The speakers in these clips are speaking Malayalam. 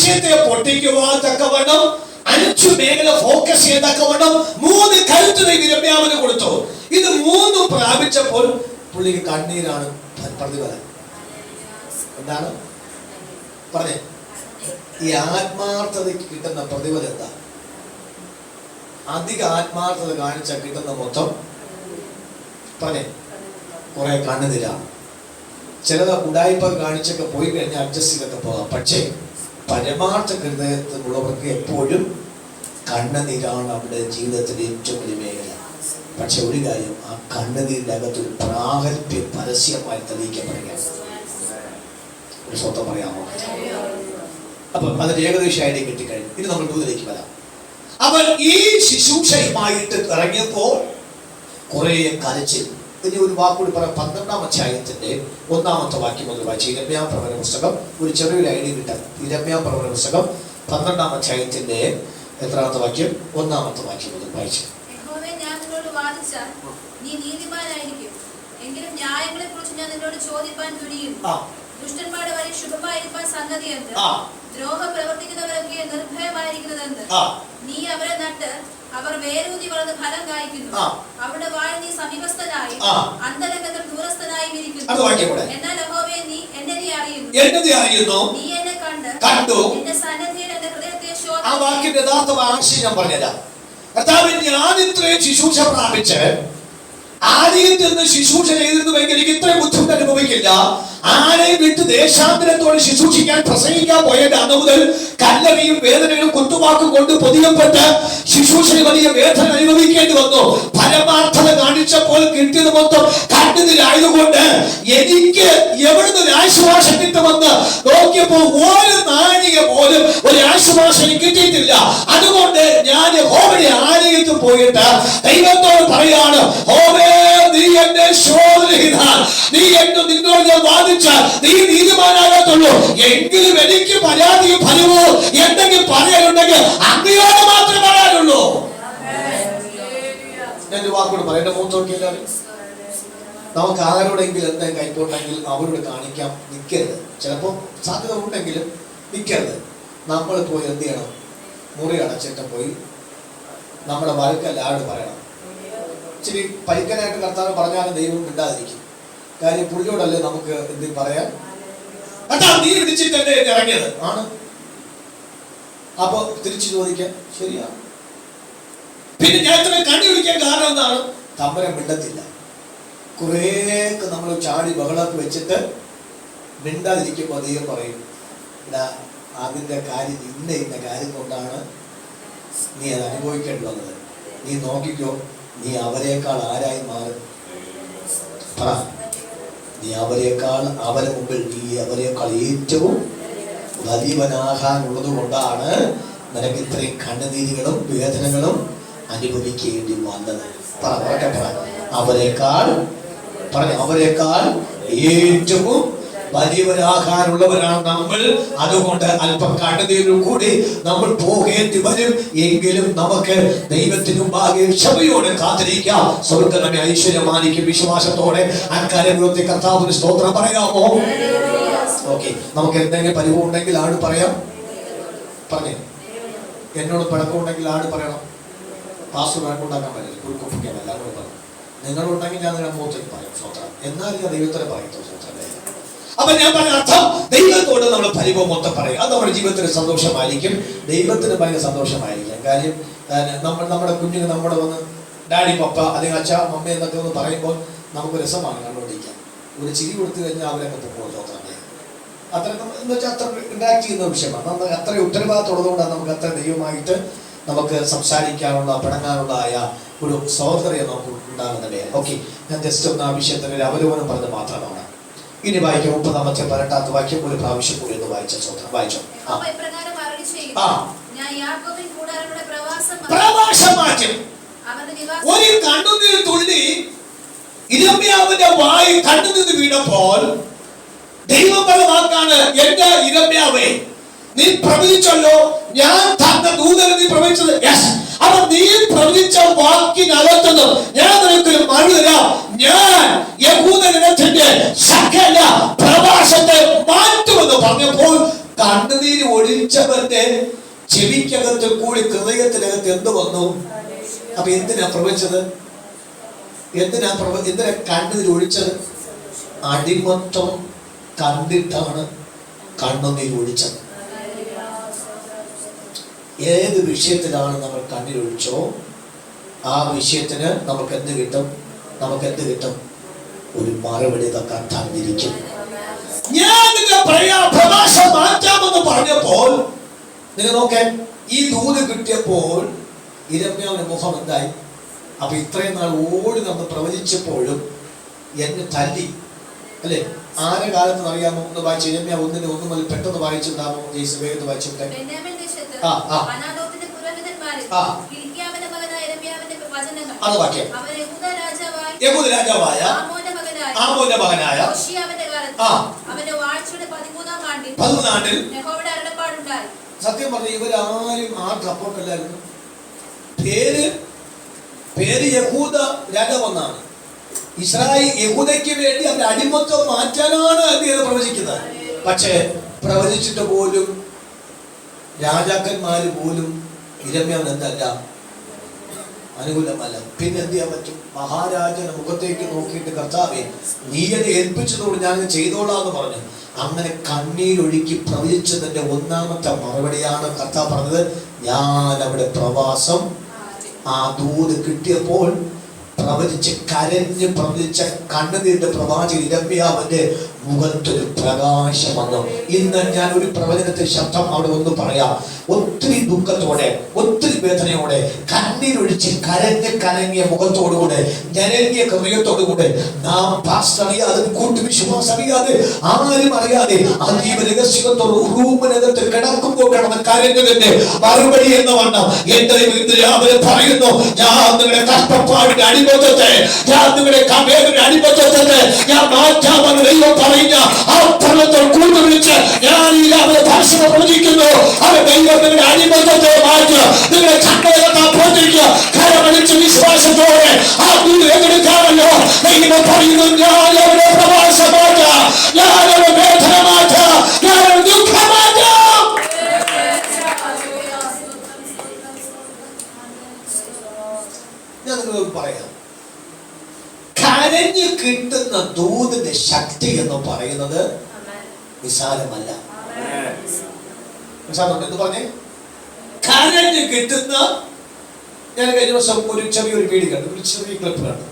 സംശയത്തെ പൊട്ടിക്കുവാൻ തക്കവണ്ണം 5 മേഖല ഫോക്കസ് ചെയ്യാൻ തക്കവണ്ണം 3 കരുത്ത് ഇരമ്യാവിന് കൊടുത്തു. ഇത് 3 പ്രാപിച്ചപ്പോൾ പുള്ളിക്ക് കണ്ണീരാണ് പ്രതിഫലം. എന്താണ് പറഞ്ഞേ? ഈ ആത്മാർത്ഥതയ്ക്ക് കിട്ടുന്ന പ്രതിഫലം എന്താ? അധിക ആത്മാർത്ഥത കാണിച്ചാൽ കിട്ടുന്ന മൊത്തം പറഞ്ഞേ കുറെ കണ്ണുനീരാണ്. ചിലത് ഉടായ്പ കാണിച്ചൊക്കെ പോയി കഴിഞ്ഞാൽ അഡ്ജസ്റ്റ് ചെയ്തൊക്കെ പോകാം. പക്ഷേ പരമാർത്ഥ ഹൃദയത്തിലുള്ളവർക്ക് എപ്പോഴും കണ്ണുനീരാണ് അവിടെ ജീവിതത്തിലെ ഏറ്റവും വലിയ മേഖല. പക്ഷെ ഒരു കാര്യം, ആ കണ്ണുനീരിന്റെ അകത്തൊരു പ്രാഗൽഭ്യം പരസ്യമായി തെളിയിക്കപ്പെടുകയാണ്. ഒരു സ്വന്തം പറയാമോ? അപ്പൊ അതിന് ഏകദേശം ഐഡിയ കിട്ടിക്കഴിഞ്ഞു. ഇനി നമ്മൾ ദൂരേക്ക് വരാം. അവൻ ഈ ശുശ്രൂഷയുമായിട്ട് ഇറങ്ങിയപ്പോൾ കുറെ കരച്ചിൽ. ഇനി ഒരു വാക്കുകൂടി പറയാം. 12-ാം അധ്യായത്തിന്റെ 1-ാമത്തെ വാക്യം മുതൽ വായിച്ചു. ഇരമ്യാ പ്രവചന പുസ്തകം, ഒരു ചെറിയൊരു ഐഡിയ കിട്ടാൻ. ഇരമ്യാ പ്രവചന പുസ്തകം 12-ാം അധ്യായത്തിന്റെ എത്രാമത്തെ വാക്യം? 1-ാമത്തെ വാക്യം മുതൽ വായിച്ചു. ഞാൻ നിന്നോട് വാദിച്ചാൽ നീ നീതിമാനായിരിക്കും, എങ്കിലും ന്യായങ്ങളെ കുറിച്ച് ഞാൻ നിന്നോട് ചോദിപ്പാൻ തുനിയും. ദുഷ്ടന്മാരുടെ വഴി ശുഭമായിരിക്കാൻ സംഗതി എന്ത്? ദ്രോഹം പ്രവർത്തിക്കുന്നവരൊക്കെ നിർഭയമായിരിക്കുന്നതെന്ന്. നീ അവരെ നട്ട് അവർ വേരൂന്നി വളർന്ന് ഫലം കായ്ക്കുന്നു. അവരുടെ വാഴ നീ സമീപസ്ഥനായി അന്തരംഗത്തിൽ ദൂരസ്ഥനായി ഇരിക്കുന്നു. എന്നാൽ യഹോവേ, നീ എന്നെ അറിയുന്നു. നീ എന്നെ കണ്ടു എന്റെ സന്നിധിയിൽ എന്റെ ഹൃദയത്തെ ശോധന. ആ വാക്കിന്റെ യഥാർത്ഥ ആശയം ഞാൻ പറഞ്ഞുതരാം. ഞാൻ ഇത്രയും ശുശ്രൂഷ പ്രാപിച്ച് ആദ്യത്തിൽ നിന്ന് ശുശ്രൂഷ ചെയ്തിരുന്നുവെങ്കിൽ എനിക്ക് ഇത്രയും ബുദ്ധിമുട്ട് അനുഭവിക്കില്ല. ആരെയും വിട്ട് ദേശാന്തരത്തോട് ശുശ്രൂഷിക്കാൻ പ്രസംഗിക്കാൻ പോയത് അന്ന് മുതൽ കല്ലറിയും വേദനയും കുത്തുവാക്കും കൊണ്ട് പൊതിയപ്പെട്ട് ശുശ്രൂഷയിൽ വലിയ വേദന അനുഭവിക്കേണ്ടി വന്നു. പരമാർത്ഥത കാണിച്ചപ്പോൾ കിട്ടിയത് മൊത്തം കണ്ണുനീരായതുകൊണ്ട് എനിക്ക് എവിടുന്ന് ഒരു ആശ്വാസം കിട്ടുമെന്ന് നോക്കിയപ്പോൾ ഒരു നാഴിക പോലും ഒരു ആശ്വാസം എനിക്ക് കിട്ടിയിട്ടില്ല. അതുകൊണ്ട് ഞാൻ യഹോവയുടെ ആലയത്തിൽ പോയിട്ട് ദൈവത്തോട് പറയാണ്, യഹോവേ, നീ എന്നെ ശോധന ചെയ്താൽ, നീ നിന്നോട് ഞാൻ വാദിച്ചാൽ നീ നീതിമാനാകത്തുള്ളൂ. എങ്കിലും എനിക്ക് പരാതിയും ഫലവും എന്തെങ്കിലും പറയാനുണ്ടെങ്കിൽ അങ്ങയോട് മാത്രമേ പറയാനുള്ളൂ. ഞാൻ ഒരു വാക്കോട് പറയാം. എന്റെ മുഖത്ത് നോക്കിയാൽ നമുക്ക് ആരോടെങ്കിലും എന്തെങ്കിലും കൈപ്പോട്ടെങ്കിൽ അവരോട് കാണിക്കാം നിൽക്കരുത്. ചിലപ്പോൾ സാധ്യത ഉണ്ടെങ്കിലും നിൽക്കരുത്. നമ്മൾ പോയി എന്ത് ചെയ്യണം? മുറി അടച്ചിട്ട് പോയി നമ്മുടെ വഴക്കല്ല ആരോട് പറയണം. ഇച്ചിരി പരിക്കനായിട്ട് കർത്താവ് പറഞ്ഞാലും ദൈവം മിണ്ടാതിരിക്കും. കാര്യം പുള്ളിയോടല്ലേ നമുക്ക് എന്ത് പറയാൻ? നീ വിളിച്ചിട്ടല്ലേ ഇറങ്ങിയത് ആണ്. അപ്പൊ തിരിച്ചു ചോദിക്കാൻ ശരിയാണ്. പിന്നെ ഞാൻ ഇത്ര കണ്ണി വിളിക്കാൻ കാരണം എന്താണ്? തമ്പരം മിണ്ടത്തില്ല. കുറേക്ക് നമ്മൾ ചാടി ബഹളമൊക്കെ വെച്ചിട്ട് മിണ്ടാതിരിക്കുമ്പോൾ ദൈവം പറയും, ഇതാ അതിന്റെ കാര്യം ഇന്ന കാര്യം കൊണ്ടാണ് നീ അത് അനുഭവിക്കേണ്ടി വന്നത്. നീ നോക്കിക്കോ, നീ അവരെക്കാൾ ആരായി മാറും. നീ അവരെക്കാൾ, അവരെ മുമ്പിൽ നീ അവരെക്കാൾ ഏറ്റവും വലിയവനാകാനുള്ളത് കൊണ്ടാണ് നിനക്ക് ഇത്രയും കണ്ണുനീരുകളും വേദനകളും അനുഭവിക്കേണ്ടി വന്നത്. അവരെക്കാൾ ഏറ്റവും വലിയവരാകാനുള്ളവരാണ് നമ്മൾ. അതുകൊണ്ട് അല്പം കണ്ണുനീരിൽ കൂടി നമ്മൾ പോകേണ്ടി വരും. എങ്കിലും നമുക്ക് ദൈവത്തിനു മുമ്പാകെ ക്ഷമയോടെ കാത്തിരിക്കാം. സ്വർഗ്ഗം നമ്മെ ഐശ്വര്യമാനിക്കും. വിശ്വാസത്തോടെ അക്കാര്യത്തെ കർത്താവിന് സ്തോത്രം പറയാമോ? ഓക്കെ, നമുക്ക് എന്തെങ്കിലും പരിഭവം ഉണ്ടെങ്കിൽ ആട് പറയാം. പറഞ്ഞേ, എന്നോട് പിണക്കമുണ്ടെങ്കിൽ ആട് പറയണം. പാസ് പിണക്കുണ്ടാക്കാൻ പറ്റില്ല, കുറുക്കൊപ്പിക്കാൻ എല്ലാവരും പറഞ്ഞു. നിങ്ങളുണ്ടെങ്കിൽ ഞാൻ നിങ്ങളുടെ മുഖത്തേക്ക് പറയും സ്തോത്രം. എന്നാലും ഞാൻ ദൈവത്തിനെ പറയും സ്തോത്രം. അപ്പൊ ഞാൻ പറഞ്ഞ അർത്ഥം, ദൈവത്തോട് നമ്മൾ പരിഭവം മൊത്തം പറയും. അത് നമ്മുടെ ജീവിതത്തിന് സന്തോഷമായിരിക്കും, ദൈവത്തിന് ഭയങ്കര സന്തോഷമായിരിക്കും. കാര്യം നമ്മുടെ കുഞ്ഞുങ്ങൾ നമ്മുടെ വന്ന് ഡാഡി പപ്പ അല്ലെങ്കിൽ അച്ഛ മമ്മ എന്നൊക്കെ ഒന്ന് പറയുമ്പോൾ നമുക്ക് രസമാണ് കണ്ടുകൊണ്ടിരിക്കാൻ. ഒരു ചിരി കൊടുത്തു കഴിഞ്ഞാൽ അവരൊക്കെ പൊക്കോളൂ സ്തോത്രം. അത്ര എന്ന് വെച്ചാൽ അത്ര ഇൻട്രാക്ട് ചെയ്യുന്ന വിഷയമാണ്. നമ്മൾ അത്ര ഉത്തരവാദിത്തമുള്ളതുകൊണ്ടാണ് നമുക്ക് അത്ര ദൈവമായിട്ട് നമുക്ക് സംസാരിക്കാനുള്ള പിണങ്ങാനുള്ള ഒരു സ്വാതന്ത്ര്യം നമുക്ക് ഉണ്ടാകുന്നില്ലേ. ഓക്കെ, ഞാൻ ജസ്റ്റ് ഒന്ന് ആ വിഷയത്തിന് ഒരു അവലോകനം പറഞ്ഞത് മാത്രമാണ്. ഇനി വായിക്കാം 30-ാമത്തെ 18-ാമത്തെ വാക്യം ഒരു പ്രാവശ്യം കൂടി ഒന്ന് വായിച്ച സ്വന്തം വായിച്ചോ. ഒരു കണ്ണുനീർ തുള്ളി ഇരമ്യാവിന്റെ വായി കണ്ണുനീർ വീണപ്പോൾ ദൈവം പറഞ്ഞ വാക്കാണ്, എന്റെ ഇരമ്യാവേ, നീ പ്രവചിച്ചല്ലോ, ഞാൻ തന്ന ദൂതനെ നീ പ്രവചിച്ചത്. അപ്പൊ നീ പ്രവചിച്ച വാക്കിനകത്തുനിന്ന് ഞാൻ നിനക്കൊരു മറുപടി തരാം. ഞാൻ യഹൂദജനത്തിന്റെ സകല പ്രവാസത്തെ മാറ്റുമെന്ന് പറഞ്ഞപ്പോൾ കണ്ണുനീര് ഒഴിച്ചവന്റെ ചെവിക്കകത്ത് കൂടി ഹൃദയത്തിനകത്ത് എന്ത് വന്നു? അപ്പൊ എന്തിനാ പ്രവചിച്ചത്? എന്തിനാ കണ്ണുനീര് ഒഴിച്ചത്? അടിമത്തം കണ്ടിട്ടാണ് കണ്ണുനീര് ഒഴിച്ചത്. ഏത് വിഷയത്തിലാണ് നമ്മൾ കണ്ണീരൊഴിച്ചോ ആ വിഷയത്തിന് നമുക്ക് എന്ത് കിട്ടും? ഒരു മറുപടി കർത്താവിരിക്കും. ഞാൻ നിന്റെ പ്രവാസം മാറ്റാമെന്ന് പറഞ്ഞപ്പോൾ നിങ്ങൾ നോക്കാൻ, ഈ ദൂത് കിട്ടിയപ്പോൾ യിരെമ്യാവിന്റെ മുഖം എന്തായി? അപ്പൊ ഇത്രയും നാൾ ഓടി നമ്മൾ പ്രവചിച്ചപ്പോഴും എന്നെ തല്ലി അല്ലെ? ആരെ കാലത്ത് അറിയാമോ? ഒന്ന് വായിച്ചു. യിരെമ്യാവ് 1:1 മുതൽ പെട്ടെന്ന് വായിച്ചിട്ടാമോ? വേഗം വായിച്ചിട്ടെ. അത് വാക്യം. യഹൂദ രാജാവായ ആമോന്റെ മകനായ 13-ാം ആണ്ടിൽ സത്യം പറഞ്ഞ ഇവരാരും സപ്പോർട്ടല്ലായിരുന്നു. പേര് യഹൂദ രാജാവെന്നാണ്. ഇസ്രായേൽ യഹൂദയ്ക്ക് വേണ്ടി അവരുടെ അടിമത്തം മാറ്റാനാണ് അദ്ദേഹം പ്രവചിക്കുന്നത്. പക്ഷേ പ്രവചിച്ചിട്ട് പോലും രാജാക്കന്മാര് പോലും യിരെമ്യാവിന് എന്തല്ല, അനുകൂലമല്ല. പിന്നെ എന്ത് ചെയ്യാൻ പറ്റും? മഹാരാജന്റെ മുഖത്തേക്ക് നോക്കിയിട്ട് കർത്താവേ നീ എന്നെ ഏൽപ്പിച്ചതോട് ഞാൻ ചെയ്തോളാന്ന് പറഞ്ഞു. അങ്ങനെ കണ്ണീരൊഴുക്കി പ്രവചിച്ചതിന്റെ ഒന്നാമത്തെ മറുപടിയാണ് കർത്താവ് പറഞ്ഞത്, ഞാൻ അവിടെ പ്രവാസം. ആ ദൂത് കിട്ടിയപ്പോൾ കരഞ്ഞ് പ്രവചിച്ച കണ്ണുനീരിന്റെ പ്രവാചകൻ യിരെമ്യാവിന്റെ മുഖത്തൊരു പ്രകാശം വന്നു. ഇന്ന് ഞാൻ ഒരു പ്രവചനത്തെ ശബ്ദം അവിടെ ഒന്ന് പറയാം. ഒത്തിരി ദുഃഖത്തോടെ, ഒത്തിരി വേദനയോടെ, കണ്ണീരൊഴിച്ച് കരഞ്ഞിയ മുഖത്തോടുകൂടെ, ഞരങ്ങിയ ഹൃദയത്തോടുകൂടെ നാം പാസ്റ്റർ അറിയാതെ, കൂട്ടുവിശ്വാസം അറിയാതെ, ആരും അറിയാതെ അതീവ രഹസ്യത്തോട് റൂമിനകത്ത് കിടക്കുമ്പോൾ കിടന്ന് കരഞ്ഞതിന്റെ മറുപടി എന്ന് വണ്ണം എന്റെ രാവിലെ പറയുന്നു, ഞാൻ നിങ്ങളുടെ കഷ്ടപ്പാടിന്റെ അടിമത്തത്തെ, ഞാൻ നിങ്ങളുടെ കവേദനയുടെ അടിമത്തത്തെ ഞാൻ മാറ്റാമെന്ന് ദൈവം പറഞ്ഞ ആ പർവ്വതത്തിൽ കൂട്ടുവിളിച്ച് ഞാൻ ഈ രാവിലെ ഭാഷ പ്രവചിക്കുന്നു. അവർ ദൈവത്തിന്റെ അടിമത്തത്തെ മാറ്റുക, നിങ്ങളുടെ ചട്ടയത്തെ പ്രവചിക്കുക. കരമടിച്ച് വിശ്വാസത്തോടെ ആ ദൂത് ഏറ്റെടുക്കാമല്ലോ. ദൈവം പറയുന്നു, ഞാൻ അവരുടെ പ്രവാസം മാറ്റാം, ഞാൻ അവരുടെ വേദന മാറ്റാം, ഞാൻ അവരുടെ ദുഃഖം മാറ്റാം. ഞാൻ നിങ്ങളോട് പറയാം, കരഞ്ഞു കിട്ടുന്ന ദൂതിന്റെ ശക്തി എന്ന് പറയുന്നത് നിസാരമല്ല. എന്ന് പറഞ്ഞേ, കരഞ്ഞു കിട്ടുന്ന, ഞാൻ കഴിഞ്ഞ ദിവസം ഒരു ചെറിയൊരു വീഡിയോ കണ്ടു, ഒരു ചെറിയ ക്ലിപ്പ് കണ്ടു.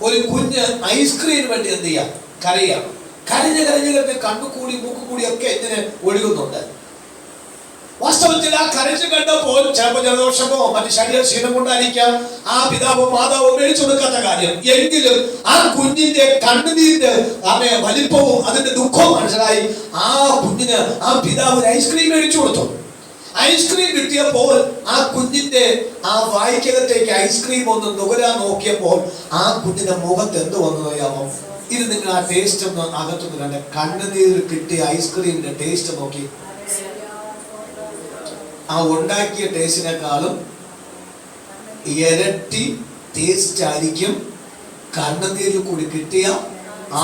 ഒരു കുഞ്ഞ് ഐസ്ക്രീമിന് വേണ്ടി എന്ത് ചെയ്യാം, കരയാണ്. കരഞ്ഞ് കണ്ണുകൂടി മൂക്കുകൂടി ഒക്കെ ഇങ്ങനെ ഒഴുകുന്നുണ്ട്. വാസ്തവത്തിൽ ആ കരഞ്ഞ് കണ്ടപ്പോൾ ചിലപ്പോൾ ജലദോഷമോ മറ്റ് ശരീരക്ഷീണം കൊണ്ടായിരിക്കാം ആ പിതാവോ മാതാവോ മേടിച്ചു കൊടുക്കാത്ത കാര്യം. എങ്കിലും ആ കുഞ്ഞിന്റെ കണ്ണുനീരിന്റെ വലിപ്പവും അതിന്റെ ദുഃഖവും മനസ്സിലായി. ആ കുഞ്ഞിന് ആ പിതാവ് ഒരു ഐസ്ക്രീം മേടിച്ചു കൊടുത്തു. ഐസ്ക്രീം കിട്ടിയപ്പോൾ ആ കുഞ്ഞിന്റെ ആ വായിക്കകത്തേക്ക് ഐസ്ക്രീം ഒന്ന് നുകരാൻ നോക്കിയപ്പോൾ ആ കുഞ്ഞിന്റെ മുഖത്ത് എന്ത് വന്നു അറിയാമോ? ഇത് നിങ്ങൾ ആ ടേസ്റ്റ് ഒന്ന് അകത്തൊന്ന് കണ്ട, കണ്ണുനീരിൽ കിട്ടിയ ഐസ്ക്രീമിന്റെ ടേസ്റ്റ് നോക്കി. ആ ഉണ്ടാക്കിയ ടേസ്റ്റിനേക്കാളും ഇരട്ടി ടേസ്റ്റ് ആയിരിക്കും കണ്ണുനീരിൽ കൂടി കിട്ടിയ ആ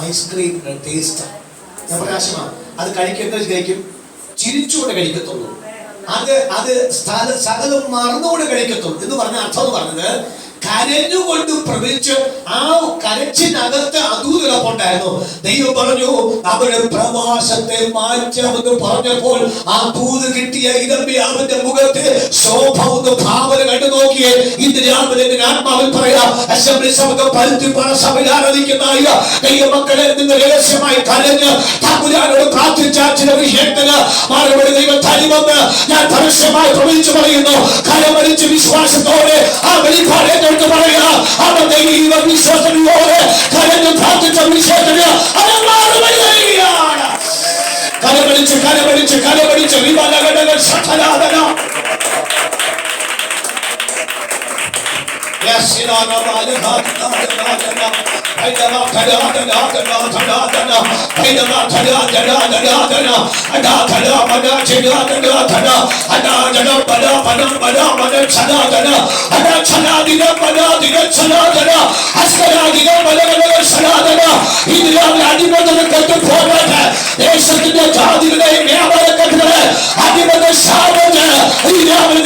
ഐസ്ക്രീമിന്റെ ടേസ്റ്റ്. ഞാൻ പ്രകാശമാണ് അത് കഴിക്കും, ചിരിച്ചുകൊണ്ട് കഴിക്കത്തുള്ളൂ. അത് സകലം മറന്നുകൊണ്ട് കഴിക്കത്തുള്ളൂ എന്ന് പറഞ്ഞ അർത്ഥം എന്ന് പറഞ്ഞത്, കരഞ്ഞുകൊണ്ട് പ്രവചിച്ച് ആ കരച്ചിനകത്ത് അതൂതിലപ്പുണ്ടായിരുന്നു. ദൈവം പറഞ്ഞു അവരുടെ പ്രവാസത്തെ മാറ്റാമെന്ന് പറഞ്ഞപ്പോൾ ആ ദൂത് കിട്ടിയ യിരെമ്യാവിന്റെ മുഖത്ത് ശോഭ ഒന്ന് ഭാവന കണ്ടു നോക്കിയേ. ഇന്ന് രാവിലെ ആത്മാവിൽ പറയാം, അസംബ്ലി സഭ പരുത്തിപ്പാറ സഭയിൽ ആരാധിക്കുന്ന ദൈവമക്കളെ, നിങ്ങൾ രഹസ്യമായി കരഞ്ഞ് തമ്പുരാനോട് പ്രാർത്ഥിച്ച ചില വിഷയത്തിന് മറുപടി ദൈവം തരുമെന്ന് ഞാൻ പരസ്യമായി പ്രവചിച്ചു പറയുന്നു. കരമടിച്ച് വിശ്വാസത്തോടെ ആ വെളിപ്പാട് പറയാ, അവർ ദൈവ വിശ്വാസത്തോടെ കരഞ്ഞ് പ്രാർത്ഥിച്ച വിഷയത്തിന് കരമടിച്ച് വിമലഘടകൾ സഫലാദന. അടിമതം കെട്ടുപോകട്ടെ. ദേശത്തിന്റെ ജാതികളുടെയും വ്യാപാരക്കാരുടെ അടിമത സ്ഥാപനത്തിൽ ഈ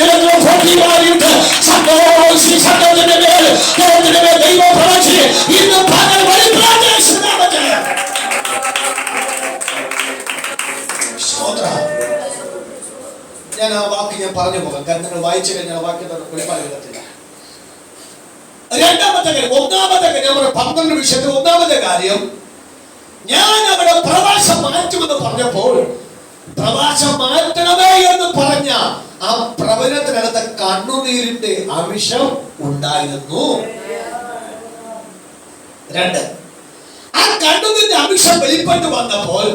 നിരന്തരം പൊട്ടിമാറിയിട്ട് സന്തോഷത്തിന്റെ മേൽ ദൈവം പ്രവചി ഇന്ന് പകൽ ഞാൻ ആ വാക്ക് ഞാൻ പറഞ്ഞു പോകാം. കാരണം നിങ്ങൾ വായിച്ചു കഴിഞ്ഞാൽ ആ വാക്യം വെളിപ്പാട് എഴുതത്തില്ല. രണ്ടാമത്തെ കാര്യം, ഒന്നാമത്തെ കാര്യം ഞാൻ പറഞ്ഞ 12 വിഷയത്തിൽ ഒന്നാമത്തെ കാര്യം, ഞാൻ അവിടെ പ്രവാസം മാറ്റുമെന്ന് പറഞ്ഞപ്പോൾ പ്രവാസം മാറ്റണമേ എന്ന് പറഞ്ഞ ആ പ്രവചനത്തിനകത്ത് കണ്ണുനീരിന്റെ അംശം ഉണ്ടായിരുന്നു. 2, ആ കണ്ണുനീരിന്റെ അംശം വെളിപ്പെട്ട് വന്നപ്പോൾ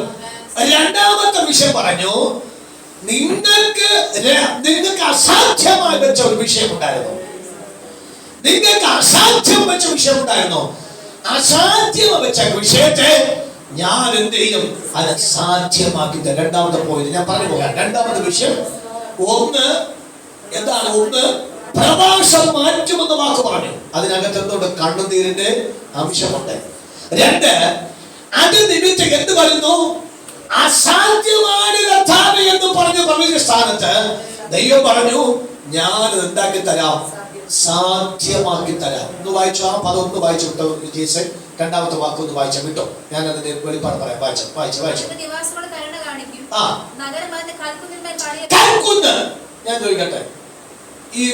രണ്ടാമത്തെ വിഷയം പറഞ്ഞു, നിങ്ങൾക്ക് അസാധ്യമായി വെച്ച ഒരു വിഷയം ഉണ്ടായിരുന്നു. നിങ്ങൾക്ക് അസാധ്യം വെച്ച വിഷയം ഉണ്ടായിരുന്നു. അസാധ്യം വെച്ച വിഷയത്തെ ഞാൻ എന്ത് ചെയ്യും? അത് സാധ്യമാക്കി. രണ്ടാമത്തെ പോയിന്റ് ഞാൻ പറഞ്ഞു പോകാം. രണ്ടാമത്തെ വിഷയം എന്താണ്? പ്രവാസം മാറ്റുമെന്ന വാക്ക് പറഞ്ഞു. അതിനകത്ത് എന്തുകൊണ്ട്? കണ്ണുനീരിന്റെ അംശമുണ്ട്. 2, അത് നിമിത്തം എന്ത് പറയുന്നു? അസാധ്യമാണ് കർത്താവേ എന്ന് പറഞ്ഞു പറഞ്ഞ സ്ഥാനത്ത് ദൈവം പറഞ്ഞു, ഞാൻ എന്താക്കി തരാം? സാധ്യമാക്കി തരാം. ഒന്ന് വായിച്ചു, ആ പദം ഒന്ന് വായിച്ചു വിട്ടോ ജേസൻ. രണ്ടാമത്തെ വാക്ക് ഒന്ന് വായിച്ച വിട്ടോ. ഞാൻ അതിന്റെ വെളിപ്പാട് പറയാം. വായിച്ചു. കൽക്കുന്ന്. ഞാൻ ചോദിക്കട്ടെ, ഈ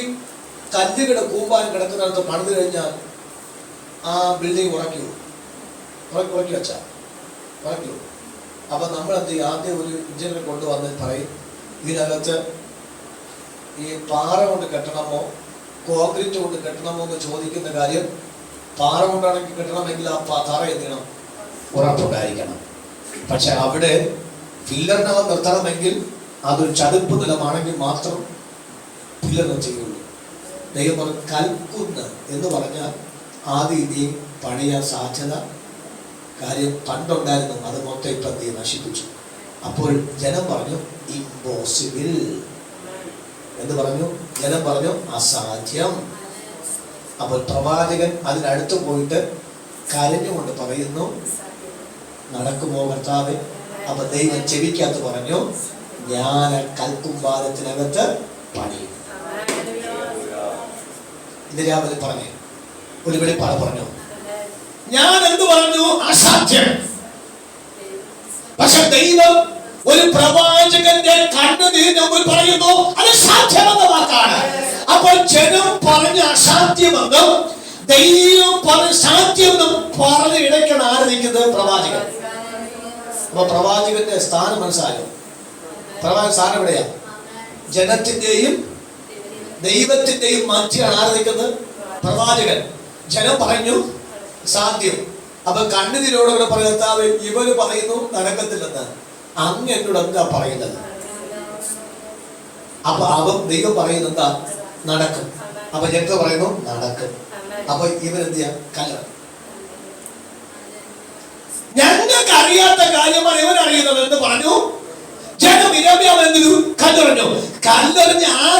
കല്ലുകളുടെ കൂമ്പാരം കിടക്കുന്നിടത്ത് പണിത് കഴിഞ്ഞാൽ ആ ബിൽഡിംഗ് ഉറക്കി വെച്ചാ ഉറക്കൂ. അപ്പൊ നമ്മൾ എന്ത് ചെയ്യും? ആദ്യം ഒരു എഞ്ചിനെ കൊണ്ടുവന്ന് പറയും, ഇതിനകത്ത് ഈ പാറ കൊണ്ട് കെട്ടണമോ കോൺക്രീറ്റ് കൊണ്ട് കെട്ടണമോ എന്ന് ചോദിക്കുന്ന കാര്യം, പാറ കൊണ്ടാണെങ്കിൽ കെട്ടണമെങ്കിൽ ആ തറ എന്ത് ചെയ്യണം? ഉറപ്പുണ്ടായിരിക്കണം. പക്ഷെ അവിടെ പില്ലറിനകം നിർത്തണമെങ്കിൽ അതൊരു ചതുപ്പ് നിലമാണെങ്കിൽ മാത്രം പില്ലറിന് ചെയ്യുള്ളൂ. ദൈവം പറഞ്ഞു കൽക്കുന്ന് എന്ന് പറഞ്ഞാൽ ആദ്യം ഇനിയും പണിയാൻ സാധ്യത കാര്യം പണ്ടുണ്ടായിരുന്നു, അത് മൊത്തം ഇപ്പം നശിപ്പിച്ചു. അപ്പോൾ ജനം പറഞ്ഞു ഇമ്പോസിബിൾ എന്ന് പറഞ്ഞു. ജനം പറഞ്ഞു അസാധ്യം. അപ്പോൾ പ്രവാചകൻ അതിനടുത്ത് പോയിട്ട് കരഞ്ഞുകൊണ്ട് പറയുന്നു, നടക്കുമോ കർത്താവേ? അപ്പൊ ദൈവം ചെവിക്കകത്ത് പറഞ്ഞു, ഞാൻ കൽക്കുംഭാരത്തിനകത്ത് പണിയും. ഇത് രാവിലെ പറഞ്ഞു, ഒരു വെളിപ്പാട് പറഞ്ഞു. ഞാൻ എന്ത് പറഞ്ഞു? അസാധ്യം. പക്ഷെ ദൈവം ഒരു പ്രവാചകന്റെ കണ്ണുനീരിന് മുമ്പിൽ പറയുന്നു അത് സാധ്യമെന്ന വാക്കാണ്. അപ്പോൾ ജനം പറഞ്ഞ അസാധ്യമെന്നും ദൈവം പറഞ്ഞ സാധ്യമെന്നും പറഞ്ഞ ഇടയ്ക്കാണ് ആര് നിൽക്കുന്നത്? പ്രവാചകൻ. അപ്പൊ പ്രവാചകന്റെ സ്ഥാനം മനസ്സിലായോ? പ്രവാചക സ്ഥാനം എവിടെയാ? ജനത്തിന്റെയും ദൈവത്തിന്റെയും മധ്യമാണ് ആര് നിൽക്കുന്നത്? പ്രവാചകൻ. ജനം പറഞ്ഞു സാധ്യം. അപ്പൊ കണ്ണുനീരോടെ പറയുന്നത് ഇവര് പറയുന്നു നടക്കത്തില്ലെന്ന്. അങ്ങ് എന്നോട് എന്താ പറയുന്നത്? അപ്പൊ ദൈവം പറയുന്നത് എന്താ? നടക്കും. അപ്പൊ ജനത പറയുന്നു നടക്കും. അപ്പൊ ഇവരെന്ത് ചെയ്യാം? കല്ലറ. ഞങ്ങൾക്ക് അറിയാത്ത കാര്യമാണ് ഇവരറിയുന്നത് എന്ന് പറഞ്ഞു. ജനം ഇരമ്യാവെന്നു കല്ലെറിഞ്ഞു. കല്ലെറിഞ്ഞ് ആ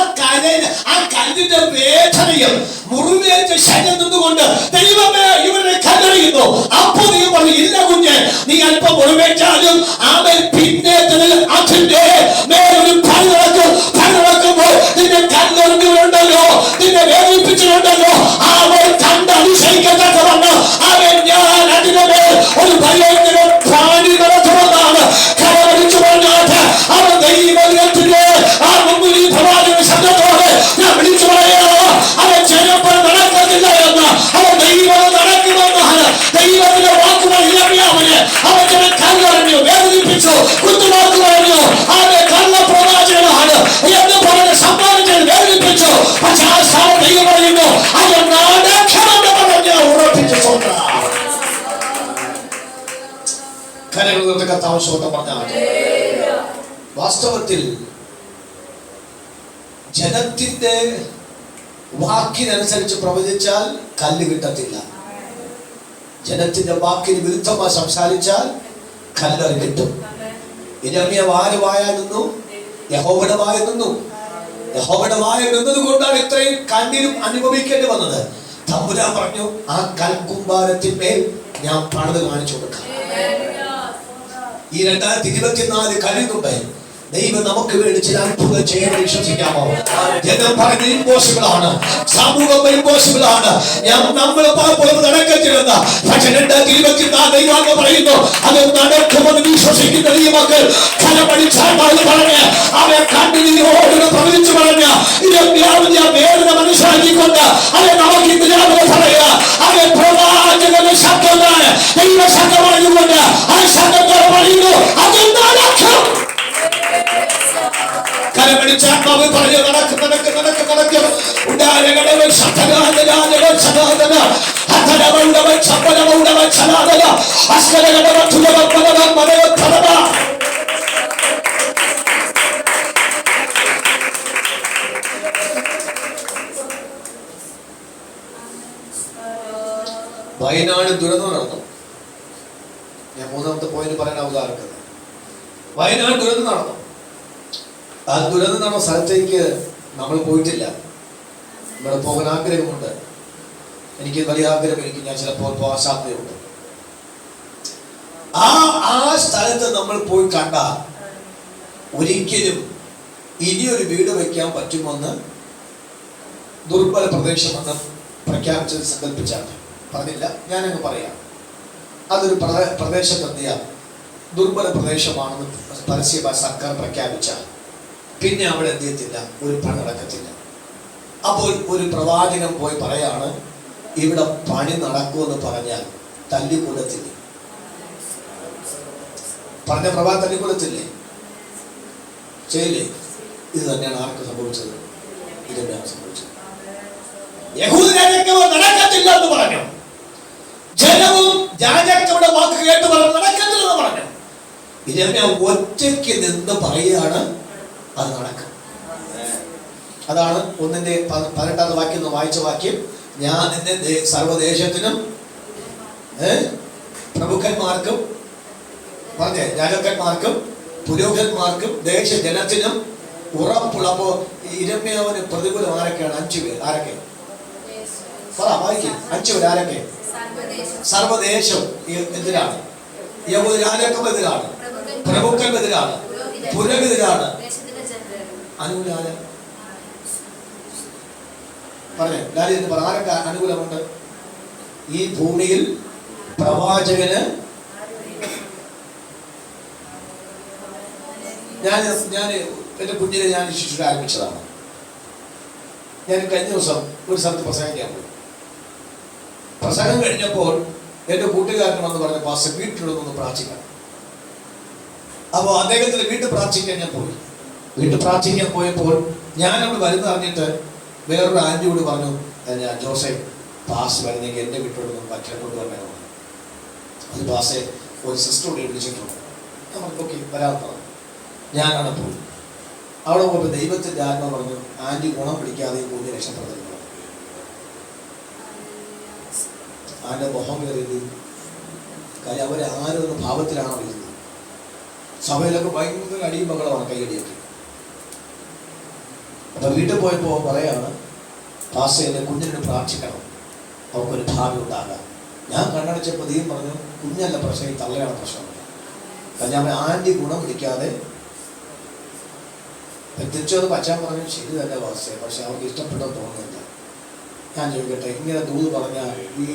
കല്ലിന്റെ വേദനയും മുറിവേറ്റ ശരീരം നിന്നുകൊണ്ട് ദൈവമേ ഇവരെ കല്ലെറിയുന്നു. അപ്പൊ നീ പറഞ്ഞു ഇല്ല കുഞ്ഞ്, നീ അല്പം മുറിവേറ്റാലും അവൻ പിന്നെ അതിന്റെ മേലൊരു പണി നടക്കുമ്പോൾ നിന്നെ കല്ലെറിഞ്ഞവരുണ്ടല്ലോ, നിന്നെ വേദനിപ്പിച്ചിട്ടുണ്ടല്ലോ, അവൻ കണ്ട് അതിശയിക്കത്തക്കവണ്ണം അവൻ ഞാൻ അതിന്റെ മേൽ ഒരു ഭയങ്കര പണി നടത്തുമെന്നാണ് കരവടിച്ചു പറഞ്ഞാട്ട് അവൻ ദൈവത്തിന്റെ ആ മുമ്പിൽ ഈ പ്രവാചക ശബ്ദത്തോടെ ഞാൻ വിളിച്ചു പറയാ, അവൻ ജനപ്പൻ നടക്കുന്നില്ല എന്ന്. അവൻ ദൈവം നടക്കുമെന്നാണ് ദൈവത്തിന്റെ വാക്കുകൾ ഇറങ്ങിയവന്. അവൻ ജന കല്ലെറിഞ്ഞു, വേദനിപ്പിച്ചു, കുത്തുവാക്ക് പറഞ്ഞു. അവൻ കള്ളപ്രവാചകനാണ് എന്ന് പറഞ്ഞ് സമ്മാനിച്ച് വേദനിപ്പിച്ചു. പക്ഷെ ആ സ്ഥാനം ദൈവം പറയുന്നു അത് നടക്കണമെന്ന് പറഞ്ഞ് ഉറപ്പിച്ചു. കരകളൊക്കെ താമസോട്ടം പറഞ്ഞാൽ വാസ്തവത്തിൽ ജനത്തിന്റെ വാക്കിനനുസരിച്ച് പ്രവചിച്ചാൽ കല്ല് കിട്ടത്തില്ല. ജനത്തിന്റെ വാക്കിന് വിരുദ്ധമായി സംസാരിച്ചാൽ കല്ലറി കിട്ടും. യിരെമ്യാവ് ആര് വായ നിന്നു? യഹോവയുടെ വായ നിന്നു. യഹോവയുടെ വായ നിന്നത് കൊണ്ടാണ് ഇത്രയും കണ്ണീരും അനുഭവിക്കേണ്ടി വന്നത്. തമ്പുരാൻ പറഞ്ഞു ആ കൽക്കുംഭാരത്തിന്മേൽ ഞാൻ പണിത് കാണിച്ചു കൊടുക്കാം. ഈ 2024 കഴിയുന്നുണ്ട്. ദൈവം നമുക്ക് വേണ്ടി ചില അത്ഭുതം ചെയ്യാൻ വിശ്വസിക്കാമോ? ജനം പറഞ്ഞ ഇമ്പോസിബിൾ ആണ്, സമൂഹം ഇമ്പോസിബിൾ ആണ്, നമ്മൾ നടക്കത്തില്ലെന്ന്. പക്ഷെ 2024 ദൈവം പറയുന്നു അത് നടക്കുമെന്ന് വിശ്വസിക്കുന്ന ഈ മക്കൾ ഫലമടിച്ചാൽ പറഞ്ഞ് അവരെ കണ്ണുനീരോട് പ്രവചിച്ചു പറഞ്ഞ വേദന മനസ്സിലാക്കിക്കൊണ്ട് അവരെ നമുക്ക് ഇന്ന് പറയുക. അവരെ പ്രവാചകന്റെ ശബ്ദമാണ്, ദൈവ ശബ്ദമായതുകൊണ്ട് ആ ശബ്ദത്തോടെ പറയുന്നു അത് നടക്കും. കരമടിച്ചാത്മാവ് പറഞ്ഞു നടക്കും. വയനാട് ദുരന്തം നടന്നു. ഞാൻ 3ാമത്തെ പോയിന്റ് പറയാൻ അവതാരക്കുന്നത്. വയനാട് ദുരന്തം നടന്നു. ആ ദുരന്തം നടന്ന സ്ഥലത്തേക്ക് നമ്മൾ പോയിട്ടില്ല. ഇവിടെ പോകാൻ ആഗ്രഹമുണ്ട്. എനിക്ക് വലിയ ആഗ്രഹം. ഞാൻ ചിലപ്പോൾ പോകാൻ സാധ്യതയുണ്ട്. ആ സ്ഥലത്ത് നമ്മൾ പോയി കണ്ട ഒരിക്കലും ഇനിയൊരു വീട് വയ്ക്കാൻ പറ്റുമെന്ന് ദുർബല പ്രദേശമെന്ന് പ്രഖ്യാപിച്ചത് സങ്കല്പിച്ചാൽ പറഞ്ഞില്ല, ഞാനങ്ങ് പറയാം. അതൊരു പ്രദേശത്തെത്തിയ ദുർബല പ്രദേശമാണെന്ന് പരസ്യമായി സർക്കാർ പ്രഖ്യാപിച്ചാൽ പിന്നെ അവിടെ എന്ത് ചെയ്യത്തില്ല, ഒരു പണി നടക്കത്തില്ല. അപ്പോൾ ഒരു പ്രവാചകൻ പോയി പറയാണ് ഇവിടെ പണി നടക്കുമെന്ന് പറഞ്ഞാൽ തല്ലിക്കൊല്ലത്തില്ലേ? പറഞ്ഞ പ്രവാചകൻ തല്ലിക്കൊല്ലത്തില്ലേ? ചെയ്യില്ലേ? ഇത് തന്നെയാണ് ആർക്ക് സംഭവിച്ചത്? ഇതെന്താണ് സംഭവിച്ചത്? യഹൂദ രാജാക്കന്മാർ നടക്കത്തില്ല എന്ന് പറഞ്ഞു. ജനവും രാജാക്കന്മാരുടെ വാക്ക് കേട്ട് പറഞ്ഞു നടക്കത്തില്ലെന്ന് പറഞ്ഞു. ഇരമ്യാ ഒറ്റയ്ക്ക് നിന്ന് പറയുകയാണ് അത് നടക്കും. അതാണ് 1:18 വാക്യം വായിച്ച വാക്യം. ഞാൻ നിന്നെ സർവ്വദേശത്തിനും പ്രമുഖന്മാർക്കും പറഞ്ഞേ രാജാക്കന്മാർക്കും പുരോഹിതന്മാർക്കും ദേശജനത്തിനും ഉറപ്പുള്ളപ്പോ ഇരമ്യാവിന് പ്രതികൂലം ആരൊക്കെയാണ്? 5 പേർ. ആരൊക്കെ? വായിക്കും. 5 പേർ ആരൊക്കെ? സർവദേശം എതിരാണ്, യഹൂദ രാജാക്കന്മാരെതിരാണ്, പ്രമുഖന്മാരെതിരാണ്, പുരോഹിതരാണ്. അനുകൂല പറഞ്ഞേ ലാലി എന്ന് പറ. ആരൊക്കെ അനുകൂലമുണ്ട് ഈ ഭൂമിയിൽ? പ്രവാചകന് ഞാൻ എന്റെ കുഞ്ഞിനെ ഞാൻ ശിശുര ആരംഭിച്ചതാണ്. ഞാൻ കഴിഞ്ഞ ദിവസം ഒരു സ്ഥലത്ത് പ്രസംഗിക്കാൻ പോയി. പ്രസംഗം കഴിഞ്ഞപ്പോൾ എന്റെ കൂട്ടുകാരൻ വന്ന് പറഞ്ഞു പാസ്റ്റർ വീട്ടിലൊന്ന് പ്രാർത്ഥിക്കണം. അപ്പോൾ അദ്ദേഹത്തിന്റെ വീട്ടിൽ പ്രാർത്ഥിക്കാൻ ഞാൻ പോയി. വീട്ടിൽ പ്രാർത്ഥിക്കാൻ പോയപ്പോൾ ഞാൻ അവിടെ വരുന്ന അറിഞ്ഞിട്ട് വേറൊരു ആന്റിയോട് പറഞ്ഞു, ഞാൻ ജോസഫ് പാസ് വരുന്നെങ്കിൽ എൻ്റെ വീട്ടിലൊന്നും ഭക്ഷണം കൊണ്ടുവരണം. അത് പാസെ ഒരു സിസ്റ്ററോട് വിളിച്ചിട്ടുണ്ട്. നമുക്കൊക്കെ വരാൻ പറഞ്ഞു. ഞാനവിടെ പോയി. അവിടെ പോയപ്പോൾ ദൈവത്തിൻ്റെ ആത്മ പറഞ്ഞു ആന്റി ഗുണം പിടിക്കാതെ കൂടി രക്ഷപ്പെടുന്നു. ആൻ്റെ മുഖം കയറിയത് കാര്യം അവരെ ആരൊന്ന് ഭാവത്തിലാണോ വിളിക്കുന്നത്. സഭയിലൊക്കെ ഭയങ്കര അടിയും മകളാണ്, കൈയടിയൊക്കെ. അപ്പൊ വീട്ടിൽ പോയപ്പോ പറയാണ് പാസ്റ്റർ എൻ്റെ കുഞ്ഞിനോട് പ്രാർത്ഥിക്കണം, അവൾക്കൊരു ഭാവി ഉണ്ടാകാം. ഞാൻ കണ്ണടച്ചപ്പോൾ ദൈവം പറഞ്ഞു കുഞ്ഞല്ല പ്രശ്നം, ഈ തള്ളയാണ് പ്രശ്നം. കാരണം അവൻ ആന്റി ഗുണം പിടിക്കാതെ തിരിച്ചത് പച്ചാൻ പറഞ്ഞു ശരി തന്നെ പാസ്റ്റർ, പക്ഷെ അവർക്ക് ഇഷ്ടപ്പെട്ടെന്ന് തോന്നുന്നില്ല. ഞാൻ ചോദിക്കട്ടെ, ഇങ്ങനെ ദൂത് പറഞ്ഞാൽ ഈ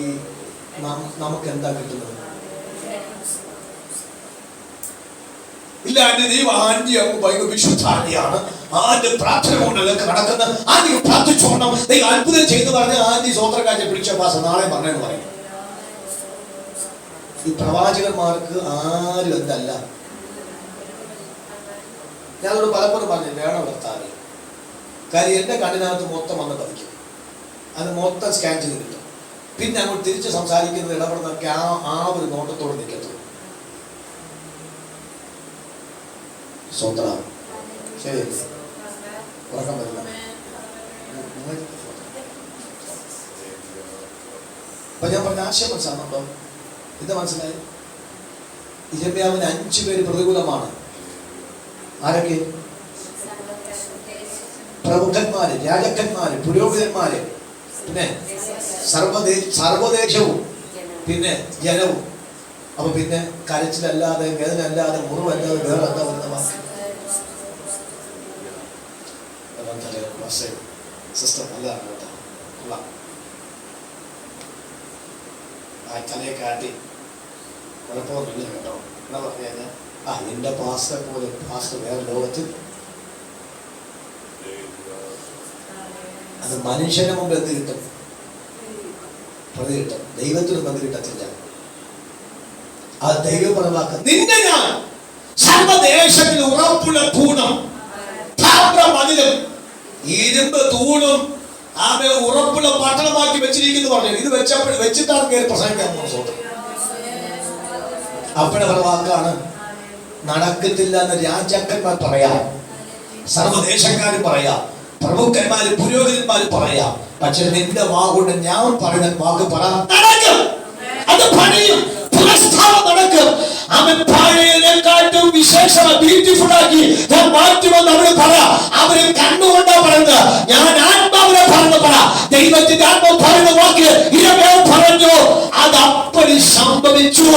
നമുക്ക് എന്താ കിട്ടുന്നത്? ഇല്ല ആന്റി, ദൈവം ആന്റി ഭയങ്കര വിശുദ്ധാന്റിയാണ്, ആന്റി പ്രാർത്ഥന കൊണ്ടൊക്കെ നടക്കുന്ന ആന്റി പ്രാർത്ഥിച്ചോണം, ദൈവം അത്ഭുതം ചെയ്ത് പറഞ്ഞ ആന്റി സ്വോത്രക്കാഴ്ച പിടിച്ച പാസ് നാളെ പറഞ്ഞെന്ന് പറയും. ഈ പ്രവാചകന്മാർക്ക് ആരും എന്തല്ല. ഞാനോട് പലപ്പോഴും പറഞ്ഞു വേണം നിർത്താതെ. കാര്യം എൻ്റെ കണ്ണിനകത്ത് മൊത്തം വന്ന് പതിക്കും, അത് മൊത്തം സ്കാൻ ചെയ്ത് കിട്ടും. പിന്നെ അങ്ങോട്ട് തിരിച്ച് സംസാരിക്കുന്നത് ഇടപെടുന്നതൊക്കെ ആ ഒരു നോട്ടത്തോട് നിൽക്കത്തുള്ളൂ. സ്വന്തം ശരി ഉറക്കം വരില്ല. അപ്പൊ ഞാൻ പറഞ്ഞ ആശയം മനസ്സിലാകുന്നുണ്ടോ? ഇത് മനസ്സിലായി. ഇരമ്യാവിന് 5 പേര് പ്രതികൂലമാണ്. ആരൊക്കെ? പ്രമുഖന്മാര്, രാജാക്കന്മാര്, പുരോഹിതന്മാര്, പിന്നെ സർവദേശവും, പിന്നെ ജനവും. അപ്പൊ പിന്നെ കരച്ചിലല്ലാതെ, വേദനയല്ലാതെ, മുറിവല്ലാതെ വേറെ എന്താ വരുന്ന വാക്ക്? സിസ്റ്റർ നല്ലതാണ് കേട്ടോ, കൊള്ളാം. ആ തലയെ കാട്ടി കുഴപ്പമൊന്നുമില്ല കേട്ടോ. എന്നാ പറഞ്ഞു കഴിഞ്ഞാൽ എന്റെ പാസ്റ്റർ പോലെ പാസ്റ്റർ വേറെ ലോകത്തിൽ, അത് മനുഷ്യന്റെ മുമ്പ് എന്ത് കിട്ടും? പ്രതി കിട്ടും. ദൈവത്തിനും പ്രതി കിട്ടത്തില്ല. അത് ദൈവം പറഞ്ഞ നിന്നെ ഞാൻ സർവദേശത്തിൽ ഉറപ്പുള്ള തൂണും മതിലും ഇരുമ്പ് തൂണും ആമേ ഉറപ്പുള്ള പട്ടണമാക്കി വെച്ചിരിക്കുന്നു പറഞ്ഞു. ഇത് വെച്ചിട്ടാണ് കയറി പ്രസംഗിക്കാൻ പോകുന്നത്. അപ്പോഴെ പറഞ്ഞ വാക്കാണ്, നടക്കത്തില്ല എന്ന് രാജാക്കന്മാർ പറയാം, സർവദേശക്കാരും പറയാം, പ്രമുഖന്മാര് പുരോഹിതന്മാര് പറയാം. പക്ഷെ നിന്റെ വാക്കുകൊണ്ട് ഞാൻ പറയുന്ന വാക്ക് പറ, നടക്കും. അത് പണിയും, പുനഃസ്ഥാപനം നടക്കും. അവൻ പഴയതിനെക്കാട്ടും വിശേഷ ബ്യൂട്ടിഫുൾ ആക്കി ഞാൻ മാറ്റുമെന്ന് അവര് പറ. അവര് കണ്ണുകൊണ്ടാ പറയുന്നത്, ഞാൻ ആത്മാവിനെ പറഞ്ഞു പറ. ദൈവത്തിന്റെ ആത്മാവ് പറയുന്ന വാക്ക് ഇരമേ പറഞ്ഞു. അത് അപ്പടി സംഭവിച്ചു.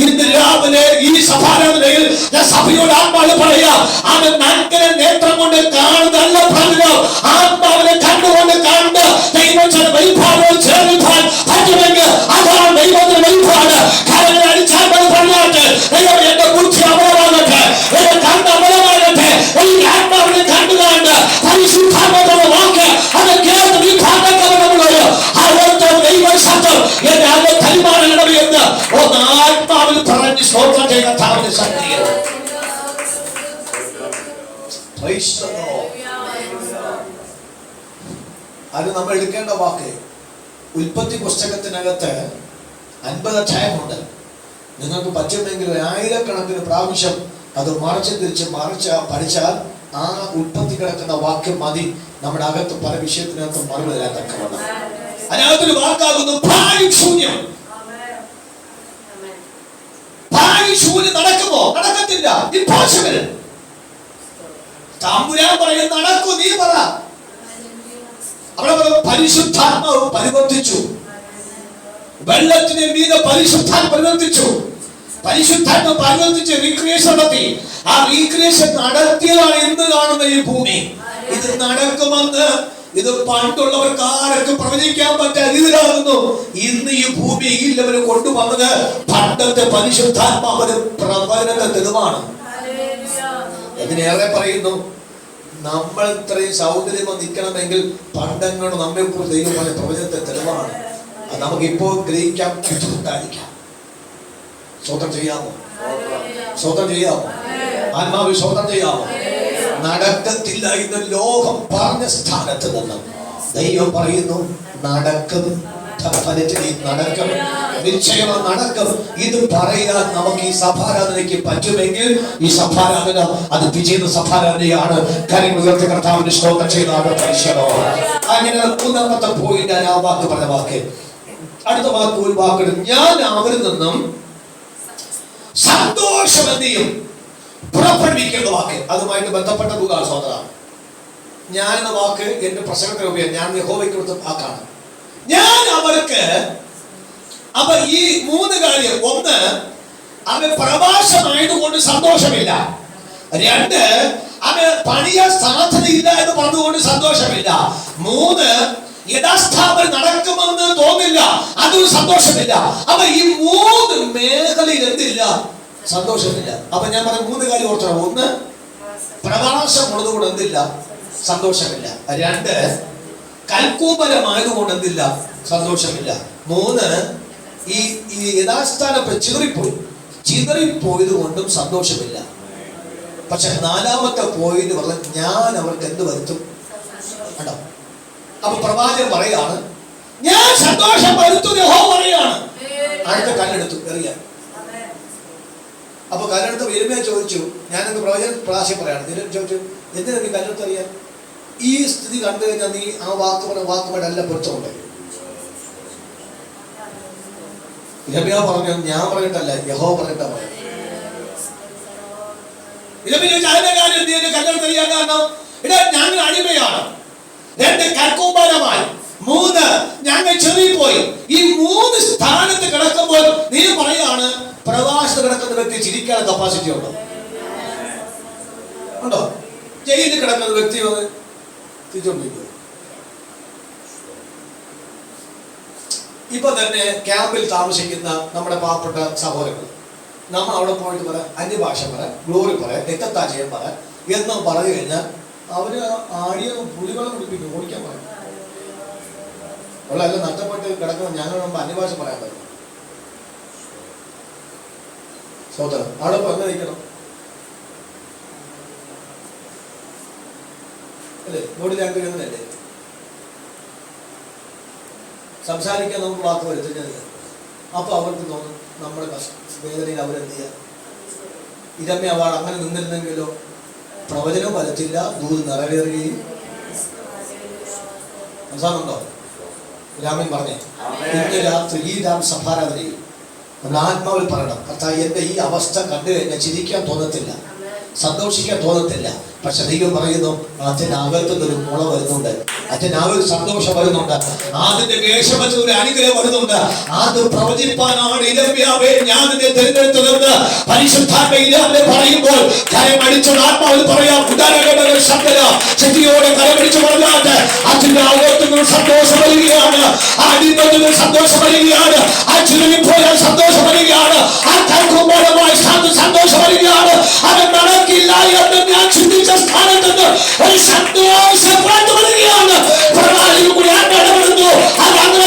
ഇന്ന് രാവിലെ ഈ സഭാരാധനയിൽ ഞാൻ സഭയോട് ആത്മാവ് പറയാ, അവൻ നഗ്ന നേത്രം കൊണ്ട് കാണുന്നതല്ല പറഞ്ഞു, ആത്മാവിനെ കണ്ണുകൊണ്ട് കണ്ട് ദൈവം ചില വൈഭാഗം ചേർന്നിട്ടാൽ പറ്റുമെങ്കിൽ അതാണ് ദൈവത്തിന്റെ വൈഭാഗം. കരങ്ങൾ അടിച്ചാൽ പറഞ്ഞാട്ടെ, ദൈവം എന്റെ കുറിച്ച് അമരമാകട്ടെ, എന്റെ കണ്ണ് അമരമാകട്ടെ. ഈ ആത്മാവിനെ കണ്ടുകൊണ്ട് പരിശുദ്ധാത്മാവിന്റെ വാക്ക് അത് കേൾക്കുന്ന വിഭാഗക്കാരുള്ളത് അവിടുത്തെ ദൈവ ശബ്ദം എന്റെ അല്ലെ കൈമാറണം എന്ന് ഒന്ന് ആത്മാവിൽ പറഞ്ഞ് സ്തോത്രം ചെയ്യുന്ന താവിന്റെ ശക്തിയാണ്. അത് നമ്മൾ എടുക്കേണ്ട വാക്ക്. ഉൽപ്പത്തി പുസ്തകത്തിനകത്ത് 50 അധ്യായമുണ്ട്. നിങ്ങൾക്ക് പറ്റുമെങ്കിൽ 1000കണക്കിന് പ്രാവശ്യം അത് മറിച്ച് തിരിച്ച് പഠിച്ചാൽ ആ ഉൽപ്പത്തി കിടക്കുന്ന വാക്യം മതി നമ്മുടെ അകത്ത് പല വിഷയത്തിനകത്ത് മറുപടി തരാൻ തക്കവണ്ണം. അതിനകത്തൊരു വാക്കാകുന്നു ഭാഗ്യശൂന്യം. ഭാഗ്യശൂന്യം നടക്കുമോ? നടക്കത്തില്ല. ഇംപോസിബിൾ. തമ്പുരാൻ പറയും നടക്കൂ, നീ പറ. അവിടെ പരിശുദ്ധാത്മാവ് പരിവർത്തിച്ചു. വെള്ളത്തിന് മീതെ പരിശുദ്ധാത്മ പരിവർത്തിച്ചു. പരിശുദ്ധാത്മ പരിവർത്തിച്ച് റീക്രിയേഷൻ നടത്തി. ആ റീക്രിയേഷൻ നടത്തിയതാണ് ഇന്ന് കാണുന്ന ഈ ഭൂമി. ഇത് നടക്കുമെന്ന് ഇത് പണ്ടുള്ളവർക്ക് ആരൊക്കെ പ്രവചിക്കാൻ പറ്റാ ഇതിലാകുന്നു. ഇന്ന് ഈ ഭൂമി ഈ ലെവൽ കൊണ്ടുവന്നത് പണ്ടത്തെ പരിശുദ്ധാത്മാവിന്റെ പ്രവചന തെളിവാണ്. ഇതിനേറെ പറയുന്നു, നമ്മൾ ഇത്രയും സൗന്ദര്യം നിൽക്കണമെങ്കിൽ പണ്ടങ്ങോട് നമ്മെ കുറിച്ച് ദൈവം പറഞ്ഞ പ്രവചനത്തെ തെളിവാണ്. അത് നമുക്കിപ്പോ ഗ്രഹിക്കാൻ ബുദ്ധിമുട്ടായിരിക്കാം. സ്വതന്ത്രം ചെയ്യാമോ? സ്വതന്ത്രം ചെയ്യാമോ? ആത്മാവിൽ സ്വതന്ത്രം ചെയ്യാമോ? നടക്കത്തില്ല എന്ന് ലോകം പറഞ്ഞ സ്ഥാനത്ത് നിന്ന് ദൈവം പറയുന്നു നടക്കും. നടക്കും, നിശ്ചയമാ നടക്കും. ഇത് പറയാൻ നമുക്ക് ഈ സഭാരാധനയ്ക്ക് പറ്റുമെങ്കിൽ ഈ സഭാരാധന അത് വിജയ സഭാരാധനയാണ്. കാര്യങ്ങൾ ഉയർത്തി കർത്താവിന്റെ സ്തോത്രം ചെയ്താണ് പരിശീലനോ. അങ്ങനെ 3ാമത്തെ പോയിന്റ് ആ വാക്ക് പറഞ്ഞ വാക്ക്. അടുത്ത വാക്ക് ഒരു വാക്കിടും, ഞാൻ അവരിൽ നിന്നും സന്തോഷം എന്തെയും പുറപ്പെടുവിക്കുന്ന വാക്ക്. അതുമായിട്ട് ബന്ധപ്പെട്ട ദൂതാണ് സഹോദര. ഞാൻ എന്ന വാക്ക് എന്റെ പ്രസംഗത്തിന് ഉപയോഗം ഞാൻ യഹോവയ്ക്ക് കൊടുത്ത വാക്കാണ്. ഞാൻ അവർക്ക് അപ്പൊ ഈ 3 കാര്യം. 1, അവൻ പ്രവാസമായതുകൊണ്ട് സന്തോഷമില്ല. 2, അവൻ പണിയാൻ സാധ്യതയില്ല എന്ന് പറഞ്ഞുകൊണ്ട് സന്തോഷമില്ല. 3, യഥാസ്ഥാപനം നടക്കുമെന്ന് തോന്നില്ല, അതും സന്തോഷമില്ല. അപ്പൊ ഈ 3 മേഖലയിൽ എന്തില്ല? സന്തോഷമില്ല. അപ്പൊ ഞാൻ പറഞ്ഞ 3 കാര്യം ഓർത്തണം. 1, പ്രവാസം ഉള്ളതുകൊണ്ട് എന്തില്ല? സന്തോഷമില്ല. 2, കൽക്കൂപരമായതുകൊണ്ട് എന്തില്ല? സന്തോഷമില്ല. 3, ഈ യഥാസ്ഥാനം ചിതറിപ്പോയത് കൊണ്ടും സന്തോഷമില്ല. പക്ഷെ 4ാമത്തെ പോയിന്റ് പറഞ്ഞ ഞാൻ അവർക്ക് എന്ത് വരുത്തും? കണ്ടോ? അപ്പൊ പ്രവാചകൻ പറയാണ്, ഞാൻ സന്തോഷം വരുത്തും യഹോവ പറയാണ്. അടുത്ത കല്ലെടുത്തു എറിയാൻ. അപ്പൊ കല്ലെടുത്ത് യിരെമ്യാ ചോദിച്ചു, ഞാനെന്ന് പ്രവചന പ്രാവശ്യം പറയാണ്. ചോദിച്ചു, എന്തിനാ നീ കല്ലെടുത്ത് അറിയാൻ? ഈ സ്ഥിതി കണ്ടു കഴിഞ്ഞാൽ നീ ആ വാക്കുമായിട്ടല്ല പൊരുത്തമുണ്ട്. യിരെമ്യാ പറഞ്ഞു, ഞാൻ പറഞ്ഞിട്ടല്ല, യഹോവ പറഞ്ഞിട്ടാ പറയാം. കല്ലെടുത്ത് അറിയാൻ കാരണം ഞങ്ങൾ അടിമയാണ്. 2, കൽക്കൂപരമായി. 3, ഞങ്ങൾ ചെറിപ്പോയി. ഈ 3 സ്ഥാനത്ത് കിടക്കുമ്പോൾ നീ പറയാണ് പ്രവാസത്തിൽ കിടക്കുന്ന വ്യക്തി ചിരിക്കാനുള്ള കപ്പാസിറ്റി ഉണ്ടോ? ഉണ്ടോ? ജയിലിൽ കിടക്കുന്ന വ്യക്തി വന്ന് തിരിച്ചോണ്ടിരിക്കും. ഇപ്പൊ തന്നെ ക്യാമ്പിൽ താമസിക്കുന്ന നമ്മുടെ പാവപ്പെട്ട സഹോദരങ്ങൾ, നമ്മൾ അവിടെ പോയിട്ട് പറയാം, അന്യഭാഷ പറയാം, ഗ്ലോറി പറയാം, രക്തത്താചയം പറയാം എന്ന് പറഞ്ഞു കഴിഞ്ഞാൽ അവര് ആടിയ പുലികളും കുടിപ്പിക്കും, ഓടിക്കാൻ പറയും. ഉള്ളതെല്ലാം നഷ്ടപ്പെട്ട് കിടക്കുന്ന ഞങ്ങൾ മുമ്പ് അന്യഭാഷ പറയാൻ പറ്റും. സഹോദരൻ അവിടെ ഇപ്പൊ എങ്ങനെ നിൽക്കണം അല്ലേ? ബോഡി ലാംഗ്വേജ് അങ്ങനെയല്ലേ? സംസാരിക്കാൻ നമുക്ക് വാക്ക് വരുത്തുന്നത്. അപ്പൊ അവർക്ക് തോന്നും നമ്മുടെ വേദനയിൽ അവരെന്ത് ചെയ്യാം. ഇരമ്യ അവൾ അങ്ങനെ നിന്നിരുന്നെങ്കിലോ പ്രവചനവും വരത്തില്ല, ദൂത് നിറവേറുകയും. മനസ്സിലാകുന്നുണ്ടോ? രാമൻ പറഞ്ഞേ, ഇന്ന് രാത്രി ഈ സഭാരാധനയിൽ നമ്മൾ ആത്മാവിൽ പറയണം, കർത്താവേ, എന്റെ ഈ അവസ്ഥ കണ്ടു കഴിഞ്ഞാൽ ചിരിക്കാൻ തോന്നത്തില്ല, സന്തോഷിക്കാൻ തോന്നത്തില്ല. പക്ഷെ ദൈവം പറയുന്നു, അച്ഛനകത്തുനിന്നൊരു മുള വരുന്നുണ്ട്, അച്ഛനകത്ത് സന്തോഷം വരുന്നുണ്ട്, അതിന്റെ വേഷമത്തിൽ ഒരു അനുഗ്രഹം വരുന്നുണ്ട്. അത് പ്രവചിപ്പാനാണ് ഇരമ്യാവേ ഞാൻ നിന്നെ തിരഞ്ഞെടുത്തതെന്ന് പരിശുദ്ധാത്മ ഇരമ്യാവേ പറയുമ്പോൾ കരമടിച്ചുള്ള ആത്മാവിൽ പറയാം, ശക്തിയോടെ കരമടിച്ചു പറഞ്ഞാൽ അച്ഛന്റെ അകത്തുനിന്ന് സന്തോഷം വരികയാണ്, അടിമത്തിൽ സന്തോഷം വരികയാണ്, അച്ഛനിൽ പോയാൽ സന്തോഷം വരികയാണ്, ആ കൽക്കുമ്പോഴമായി സന്തോഷം വരികയാണ്. അവൻ നടക്കില്ല എന്ന് ഞാൻ ചിന്തിച്ച സ്ഥാനത്ത് നിന്ന് ഒരു സന്തോഷം പുറത്തു വരികയാണ്. പ്രളയം കൂടി ഇടപെടുന്നു. അത് അങ്ങനെ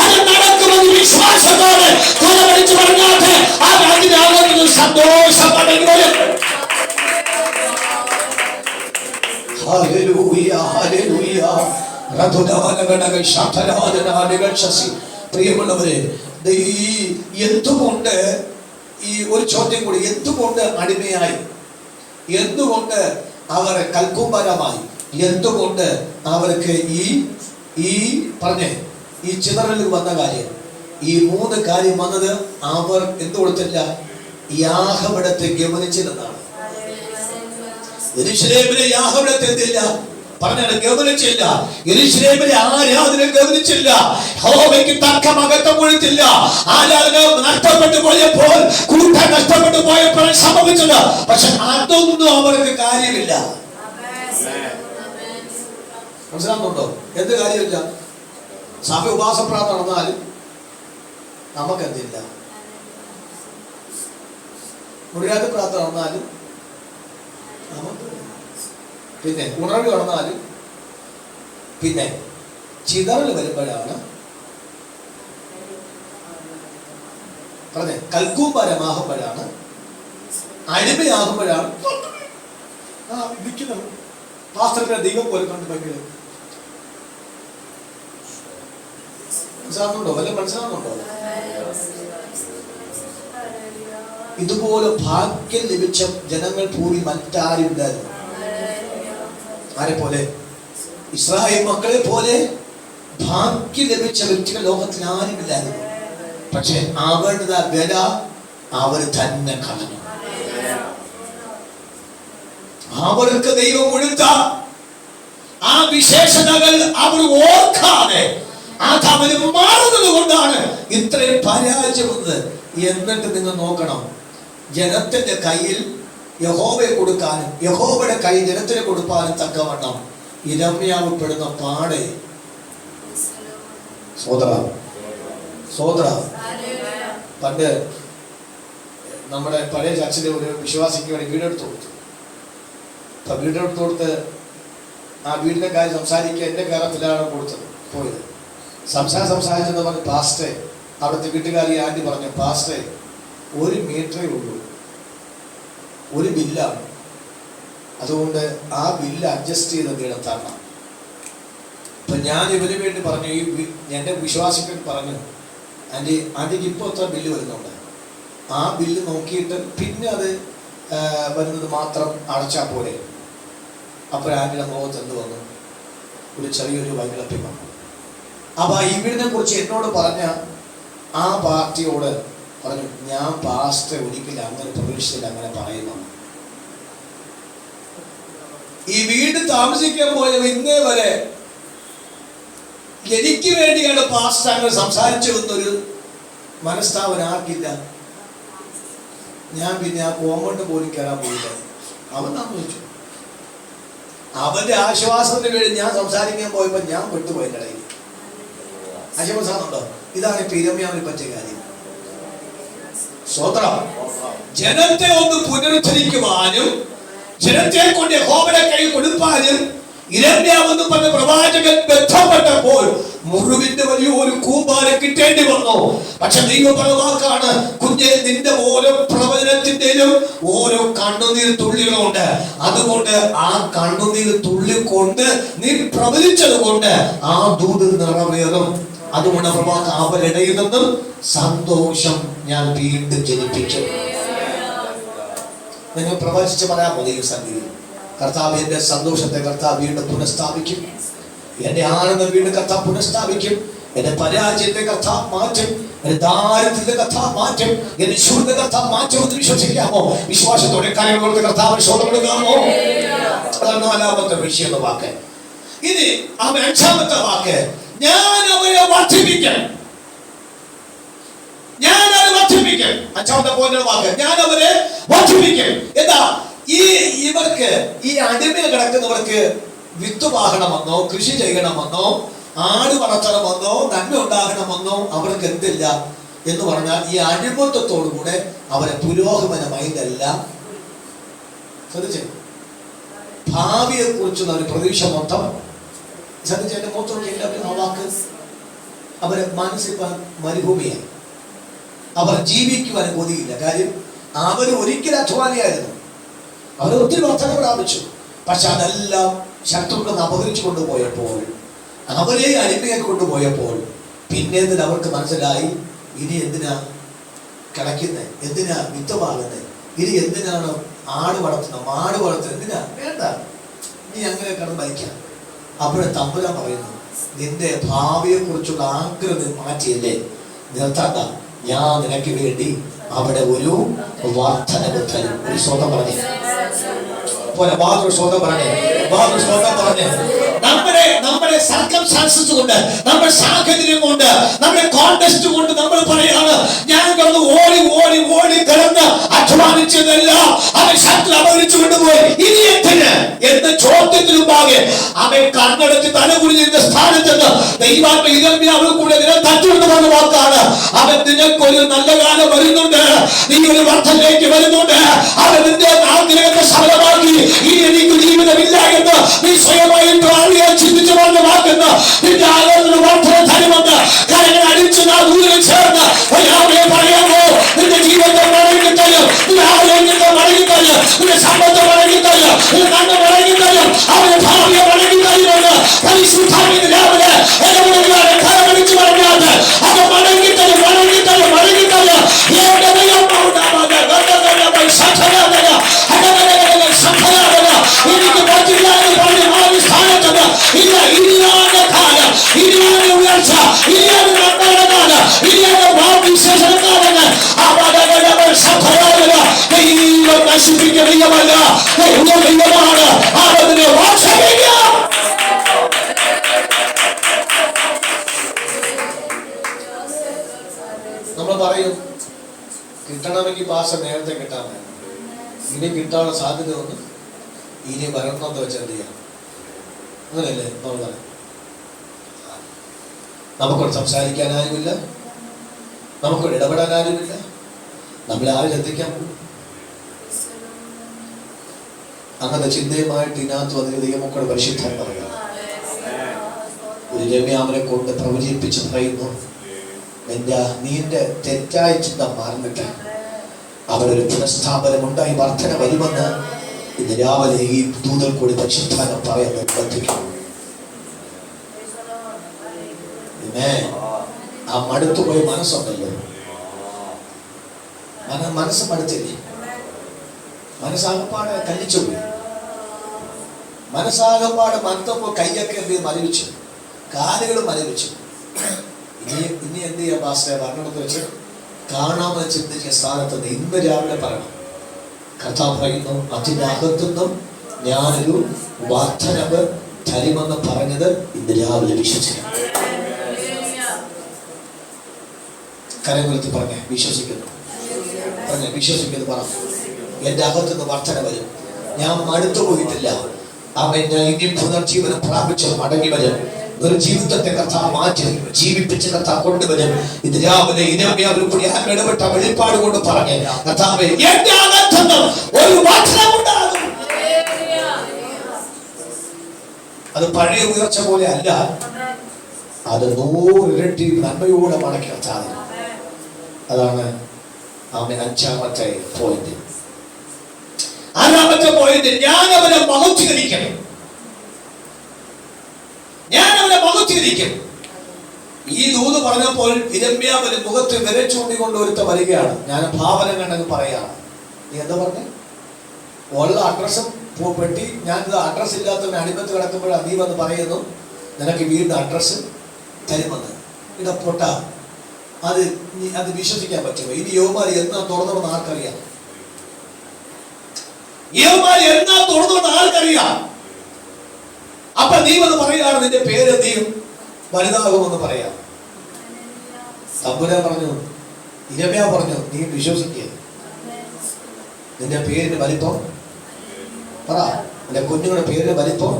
അത് നടക്കുമെന്ന് വിശ്വാസത്തോടെ കലവടിച്ചു പറഞ്ഞാട്ടെ. അത് അതിനാകുന്നത് സന്തോഷം. പ്രിയമുള്ളവരെ, എന്തുകൊണ്ട് ഈ ഒരു ചോദ്യം കൂടി, എന്തുകൊണ്ട് അടിമയായി, എന്തുകൊണ്ട് അവർ കൽക്കുംബരമായി, എന്തുകൊണ്ട് അവർക്ക് ഈ പറഞ്ഞേ ഈ ചിതറലിൽ വന്ന കാര്യം, ഈ 3 കാര്യം വന്നത് അവർ എന്ത് കൊടുത്തില്ല, യാഹവിടത്തെ ഗമനിച്ചില്ലെന്നാണ്. യെരൂശലേമിലെ യാഹവിടത്തെ എന്തില്ല പറഞ്ഞാൽ ഗമനിച്ചില്ല. യെരൂശലേമിലെ ആരാധന ഗമനിച്ചില്ല. യഹോവയ്ക്ക് തക്ക മഹത്വം കൊടുത്തില്ല. ആരാധന നഷ്ടപ്പെട്ടു പോയപ്പോൾ, കൂട്ടം നഷ്ടപ്പെട്ടു പോയപ്പോൾ സംഭവിച്ചത്. പക്ഷെ അതൊന്നും അവർക്ക് കാര്യമില്ല. മനസ്സിലാകുന്നുണ്ടോ? എന്ത് കാര്യമില്ല? സഭ ഉപാസപ്രാർത്ഥന നടന്നാലും നമുക്കെന്തില്ല, മുഴുവൻ പ്രാർത്ഥന നടന്നാലും നമുക്ക്, പിന്നെ ഉണർവ് നടന്നാലും, പിന്നെ ചിതറൽ വരുമ്പോഴാണ് പറഞ്ഞേ, കൽക്കൂമ്പരമാകുമ്പോഴാണ്, അടിമയാകുമ്പോഴാണ് നിൽക്കുന്നത്. പാസ്റ്ററിനെ ദൈവം പോലെ കണ്ട് ഭയങ്കര മനസ്സിലാകുന്നുണ്ടോ? വല്ല മനസ്സിലാകുന്നുണ്ടോ? ഇതുപോലെ ഭാഗ്യം ലഭിച്ച ജനങ്ങൾ ഭൂമി മറ്റാരും ഉണ്ടായിരുന്നു. ആരെ പോലെ? ഇസ്രായേൽ മക്കളെ പോലെ ഭാഗ്യം ലഭിച്ച വ്യക്തികൾ ലോകത്തിൽ ആരുമില്ലായിരുന്നു. പക്ഷെ അവരുടെ വില അവർ തന്നെ കളഞ്ഞു. അവർക്ക് ദൈവം കൊടുത്ത ആ വിശേഷതകൾ അവർ ഓർക്കാതെ അത് അവര് മാറുന്നത് കൊണ്ടാണ് ഇത്രയും പരാജയം വന്നത്. എന്നിട്ട് നിങ്ങൾ നോക്കണം, ജനത്തിന്റെ കയ്യിൽ യഹോവയെ കൊടുക്കാനും യഹോവയുടെ കൈ ജനത്തിന് കൊടുക്കാനും തക്കവണ്ണം ഇരമ്യാവ് പെടുന്ന പാടെ. സോദര പണ്ട് നമ്മുടെ പഴയ ചർച്ചിലെ ഒരു വിശ്വാസിക്ക് വേണ്ടി വീടെടുത്ത് കൊടുത്തു. അപ്പൊ വീടെടുത്ത് കൊടുത്ത് ആ വീടിന്റെ കാര്യം സംസാരിക്കുക എന്റെ കേരളത്തിലാണ് കൊടുത്തത്. പോയത് സംസാരിച്ചെന്ന് പറഞ്ഞ് പാസ്റ്റേ, അവിടുത്തെ വീട്ടുകാരി ആന്റി പറഞ്ഞു, പാസ്റ്റേ 1 മീറ്ററേ ഉള്ളൂ, 1 ബില്ലാണ്, അതുകൊണ്ട് ആ ബില്ല് അഡ്ജസ്റ്റ് ചെയ്ത് തീർത്തരണം. അപ്പൊ ഞാൻ ഇവന് വേണ്ടി പറഞ്ഞു, എൻ്റെ വിശ്വാസിക്ക് പറഞ്ഞു, ആന്റിക്ക് ഇപ്പോൾ എത്ര ബില്ല് വരുന്നുണ്ട്, ആ ബില്ല് നോക്കിയിട്ട് പിന്നെ അത് വരുന്നത് മാത്രം അടച്ചാൽ പോലെ. അപ്പോൾ ആന്റിയുടെ മുഖത്ത് എന്ത് വന്നു, ഒരു ചെറിയൊരു വൈകല്യം വന്നു. അപ്പൊ ഈ വീടിനെ കുറിച്ച് എന്നോട് പറഞ്ഞ ആ പാർട്ടിയോട് പറഞ്ഞു, ഞാൻ പാസ്റ്റർ ഒരിക്കലും അങ്ങനെ പ്രതീക്ഷിച്ചില്ല അങ്ങനെ പറയുന്നു. ഈ വീട് താമസിക്കാൻ പോയ ഇന്നേ വരെ എനിക്ക് വേണ്ടിയാണ് പാസ്റ്റർ അങ്ങനെ സംസാരിച്ചു എന്നൊരു മനസ്താപനം ആർക്കില്ല? ഞാൻ പിന്നെ ആ കോമ്പൗണ്ട് പോലും കയറാൻ പോയില്ല. അവൻ താമസിച്ചു. അവന്റെ ആശ്വാസത്തിന് വേണ്ടി ഞാൻ സംസാരിക്കാൻ പോയപ്പോ ഞാൻ വിട്ടുപോയി ഇടയിൽ. ആശ്വാസമുണ്ടോ? ഇതാണ് ഇപ്പൊ ഇരമ്യാവിന് പറ്റിയ കാര്യം. സ്വതന്ത്രം ജനത്തെ ഒന്ന് പുനരുദ്ധരിക്കുവാനും ജനത്തെ കൊണ്ട് യഹോവയുടെ കൈ കൊടുപ്പാനും ഇരമ്യാവെന്ന് പറഞ്ഞ പ്രവാചകൻ ബന്ധപ്പെട്ടപ്പോൾ മുറിവിന്റെ വലിയൊരു കൂമ്പാരം കിട്ടേണ്ടി വന്നു. പക്ഷെ ദൈവം പറഞ്ഞ വാക്കാണ്, കുഞ്ഞെ നിന്റെ ഓരോ പ്രവചനത്തിന്റെയും ഓരോ കണ്ണുനീർ തുള്ളികളുണ്ട്. അതുകൊണ്ട് ആ കണ്ണുനീർ തുള്ളി കൊണ്ട് നീ പ്രവചിച്ചത് കൊണ്ട് ആ ദൂത് നിറവേറും. അതുകൊണ്ട് അവരിടയിൽ നിന്നും സന്തോഷം ഞാൻ വീണ്ടും ജനിപ്പിക്കും. നിങ്ങൾ പ്രവചിച്ച് പറയാൻ മതി. സംഗീതം കർത്താവ് എന്റെ സന്തോഷത്തെ കർത്താവ് വീണ്ടും പുനഃസ്ഥാപിക്കും. എന്റെ ആനന്ദം വീണ്ടും കർത്താവ് പുനഃസ്ഥാപിക്കും. എന്റെ പരാജയത്തെ കർത്താവ് മാറ്റും. എന്റെ ദാരിദ്ര്യത്തെ കർത്താവ് മാറ്റും. എന്റെ ശൂന്യത കർത്താവ് മാറ്റുമെന്ന് വിശ്വസിക്കാമോ? വിശ്വാസത്തോടെ കാര്യങ്ങൾ കർത്താവ് ശോധന കൊടുക്കാമോ? അതാണ് നാലാമത്തെ വിഷയം വാക്ക്. ഇനി അഞ്ചാമത്തെ വാക്ക്, ഞാൻ അവരെ വർദ്ധിപ്പിക്കും. ഞാൻ അവരെ വർദ്ധിപ്പിക്കും. അഞ്ചാമത്തെ പോയിന്റ് വാക്ക്, ഞാൻ അവരെ വർദ്ധിപ്പിക്കും. എന്താ ഇവർക്ക് ഈ അടിമയിൽ കിടക്കുന്നവർക്ക് വിത്ത് വാഹണമെന്നോ കൃഷി ചെയ്യണമെന്നോ ആട് വളർത്തണമെന്നോ നന്മ ഉണ്ടാകണമെന്നോ അവർക്ക് എന്തില്ല എന്ന് പറഞ്ഞാൽ ഈ അടിമത്വത്തോടുകൂടെ അവരെ പുരോഗമനമായതെല്ലാം ശ്രദ്ധിച്ചു. ഭാവിയെ കുറിച്ചുള്ള ഒരു പ്രതീക്ഷ മൊത്തം ശ്രദ്ധിച്ചു. എന്റെ മൊത്തം ആ വാക്ക് അവരെ മാനസിക മരുഭൂമിയായി. അവർ ജീവിക്കുവാൻ കൊതിയില്ല. കാര്യം അവർ ഒരിക്കലും അധ്വാനിയായിരുന്നു. അവർ ഒത്തിരി വർധന പ്രാപിച്ചു. പക്ഷെ അതെല്ലാം ശത്രുക്കൾ അപഹരിച്ചു കൊണ്ടുപോയപ്പോൾ, അവരെ അടിമയെ കൊണ്ടുപോയപ്പോൾ പിന്നെ അവർക്ക് മനസ്സിലായി, ഇനി എന്തിനാ കിടക്കുന്നത്, എന്തിനാ വിത്തുവാകുന്നത്, ഇനി എന്തിനാണ് ആട് വളർത്തുന്നത്, മാട് വളർത്തുന്നത്, എന്തിനാ വേണ്ട, നീ അങ്ങനെ കിടന്ന് ഭരിക്കാം. അവിടെ തമ്പുരാൻ പറയുന്നു, നിന്റെ ഭാവിയെ കുറിച്ചുള്ള ആഗ്രഹം മാറ്റിയല്ലേ, നിർത്താത്ത ഞാൻ നിനക്ക് വേണ്ടി അവിടെ ഒരു വർധനവ് തരും. ഒരു സ്വതം പറഞ്ഞേ പോലെ സ്വതം പറഞ്ഞേ നമ്മുടെ സർക്കംസ്റ്റാൻസസ് കൊണ്ട്, നമ്മുടെ സാഹചര്യം കൊണ്ട്, നമ്മുടെ കോണ്ടെക്സ്റ്റ് കൊണ്ട് നമ്മൾ പറയാണ്, ഞാൻ കിടന്ന് ഓടി ഓടി ഓടി കിടന്ന് അധ്വാനിച്ചതെല്ലാം അവൻ ശത്രു അപഹരിച്ചു കൊണ്ടുപോയി, ഇനി എന്തിന് എന്ന ചോദ്യത്തിന് മുമ്പാകെ അവൻ കണ്ണടച്ച് തലകുടിഞ്ഞ സ്ഥാനത്ത് ദൈവാത്മ ഇരമ്യാവ് കൂടെ നിന്നെ തച്ചുകൊണ്ട് പറഞ്ഞ വാക്കാണ്, അവൻ നിനക്കൊരു നല്ല കാലം വരുന്നുണ്ട്, നീ ഒരു വർദ്ധനയിലേക്ക് വരുന്നുണ്ട്, അവൻ നിന്റെ ആഗ്രഹത്തെ സഫലമാക്കി ഇനി എനിക്ക് ജീവിതമില്ല എന്ന് നീ സ്വയമായിട്ട് ചിന്തിച്ചു പറഞ്ഞ വാക്കെന്ന് നിന്റെ ആലോചന വർദ്ധന തരുമെന്ന് കരങ്ങൾ അടിച്ച് നാം ദൂരെ ചേർന്ന് പറയാമോ? നിന്റെ ജീവിതത്തെ മടങ്ങിത്തരും, നിന്റെ ആരോഗ്യത്തെ മടങ്ങിത്തരും, നിന്റെ സമ്പത്തെ മടങ്ങിത്തരും, നിന്റെ നന്മ മടങ്ങിത്തരും, അവന്റെ ഭാവിയെ മടങ്ങിത്തരുമെന്ന് പരിശുദ്ധാത്മാവിന്റെ രാവിലെ കരമടിച്ചു പറഞ്ഞാൽ അത് മടങ്ങിത്തരും. എനിക്ക് പറ്റില്ല എന്ന് പറഞ്ഞ് മാറി സ്ഥാനത്ത് ഇല്ല, ഇനിയാണ് കാലം, ഇനിയാണ് ഉയർച്ച, ഇനിയാണ് നന്മയുടെ കാലം, ഇനിയാണ് ഭാവിശേഷണ കാലങ്ങൾ. ദൈവം നശിപ്പിക്കുന്ന ദൈവമല്ല, ദൈവമാണ്. അവനെ വർദ്ധിപ്പിക്കാം. നമ്മൾ പറയും കിട്ടണമെങ്കിൽ പാസ നേരത്തെ കിട്ടാൻ വേണം, ഇനി കിട്ടാനുള്ള സാധ്യത ഒന്ന് ഇനി വരണമെന്ന് വെച്ചാൽ എന്ത് ചെയ്യാം? അങ്ങനെയല്ലേ നമ്മൾ പറയും. നമുക്കൊരു സംസാരിക്കാനാരുമില്ല, നമുക്കൊരു ഇടപെടാനാരുമില്ല, നമ്മളെ ആരും എത്തിക്കാൻ പോകും. അങ്ങനെ ചിന്തയുമായിട്ട് ഇതിനകത്ത് വന്നിട്ട് ദൈവമക്കളുടെ പരിശുദ്ധം പറയുക. ഒരു രമ്യാവിനെ കൊണ്ട് പ്രവചിപ്പിച്ച് പറയുന്നു, നീന്റെ തെറ്റായ ചിന്ത മാറിട്ട് അവിടെ ഒരു പുനഃസ്ഥാപനം ഉണ്ടായി വർധന വരുമെന്ന് ഇന്ന് രാവിലെ ഈ ദൂതൽ കൂടി പരിശുദ്ധാനം പറയാൻ നിർബന്ധിക്കും. ആ മടുത്തുപോയ മനസ്സുണ്ടല്ലോ, മനസ്സ് മടുത്തില്ലേ, മനസ്സാകപ്പാട് കല്ലിച്ചുപോയി, മനസ്സാകപ്പാട് മറുത്തപ്പോ കയ്യൊക്കെ എന്ത് മരവിച്ചു, കാലുകൾ മരവിച്ചു. ഇനി എന്ത് ചെയ്യാം പാസ്റ്ററെ പറഞ്ഞെടുത്ത് വെച്ച് കാണാമെന്ന് ചിന്തിച്ച സ്ഥാനത്ത് ഇന്ന് രാവിലെ പറയണം, കർത്താവ് പറയുന്നു അതിൻ്റെ അകത്തുനിന്നും ഞാനൊരു വർദ്ധനവ് തരുമെന്ന് പറഞ്ഞത് ഇന്ന് രാവിലെ വിശ്വസിക്കണം. കരകുലത്ത് പറഞ്ഞേ വിശ്വസിക്കുന്നു, പറഞ്ഞേ വിശ്വസിക്കുന്നു. പറ, എന്റെ അകത്തുനിന്ന് വർധന വരും. ഞാൻ മടുത്തു പോയിട്ടില്ല. അവൻ ഇനി പുനർജീവനം പ്രാപിച്ച് മടങ്ങി വരും. ഒരു ജീവിതത്തെ കർത്താവ് മാറ്റി ജീവിപ്പിച്ച് കർത്താവ് കൊണ്ടുവരും. ഇത് രാവിലെ ഇരമ്യാവിൽ കൂടി ഇടപെട്ട വെളിപ്പാട് കൊണ്ട് പറഞ്ഞ് കർത്താവേ, എന്റെ അകത്തുനിന്ന് ഒരു വർധന ഉണ്ടാകും. അത് പഴയ ഉയർച്ച പോലെ അല്ല, അത് 100 ഇരട്ടി നന്മയോടെ മടക്കി കർത്താവ്. അതാണ് അവന്റെ 5ാമത്തെ പോയിന്റ്. 6ാമത്തെ പോയിന്റ്, ഞാൻ അവനെ മഹത്വീകരിക്കണം. ഞാൻ അവനെ മഹത്വീകരിക്കും. ഈ ദൂത് പറഞ്ഞപ്പോൾ ഇരമ്യാവിന്റെ മുഖത്ത് വിരച്ചുകൊണ്ടിക്കൊണ്ട് ഒരുത്ത വരികയാണ്. ഞാൻ ഭാവന കണ്ടെന്ന് പറയാണ്. നീ എന്താ പറഞ്ഞേ? ഉള്ള അഡ്രസ്സും പെട്ടി, ഞാനിത് അഡ്രസ് ഇല്ലാത്തവനെ അടിമത്ത് കിടക്കുമ്പോഴാണ് നീ വന്ന് പറയുന്നു നിനക്ക് വീടിന്റെ അഡ്രസ്സ് തരുമെന്ന്. ഇടപൊട്ട, അത് വിശ്വസിക്കാൻ പറ്റുമോ? ഇനി യോമാർ എന്നാ തുറന്നുവെന്ന് ആർക്കറിയാം? യോമാർ എന്നാ തുറന്നുവെന്ന് ആർക്കറിയാം? അപ്പൊ നീ വന്ന് പറയുകയാണ് നിന്റെ പേര് നീ വലുതാകുമെന്ന് പറയാം. തമ്പുരാൻ പറഞ്ഞു, ഇരമ്യാവ് പറഞ്ഞു, നീ വിശ്വസിക്കുക. നിന്റെ പേരിന് വലിപ്പം പറ, നിന്റെ കുഞ്ഞുങ്ങളുടെ പേരിന് വലിപ്പം.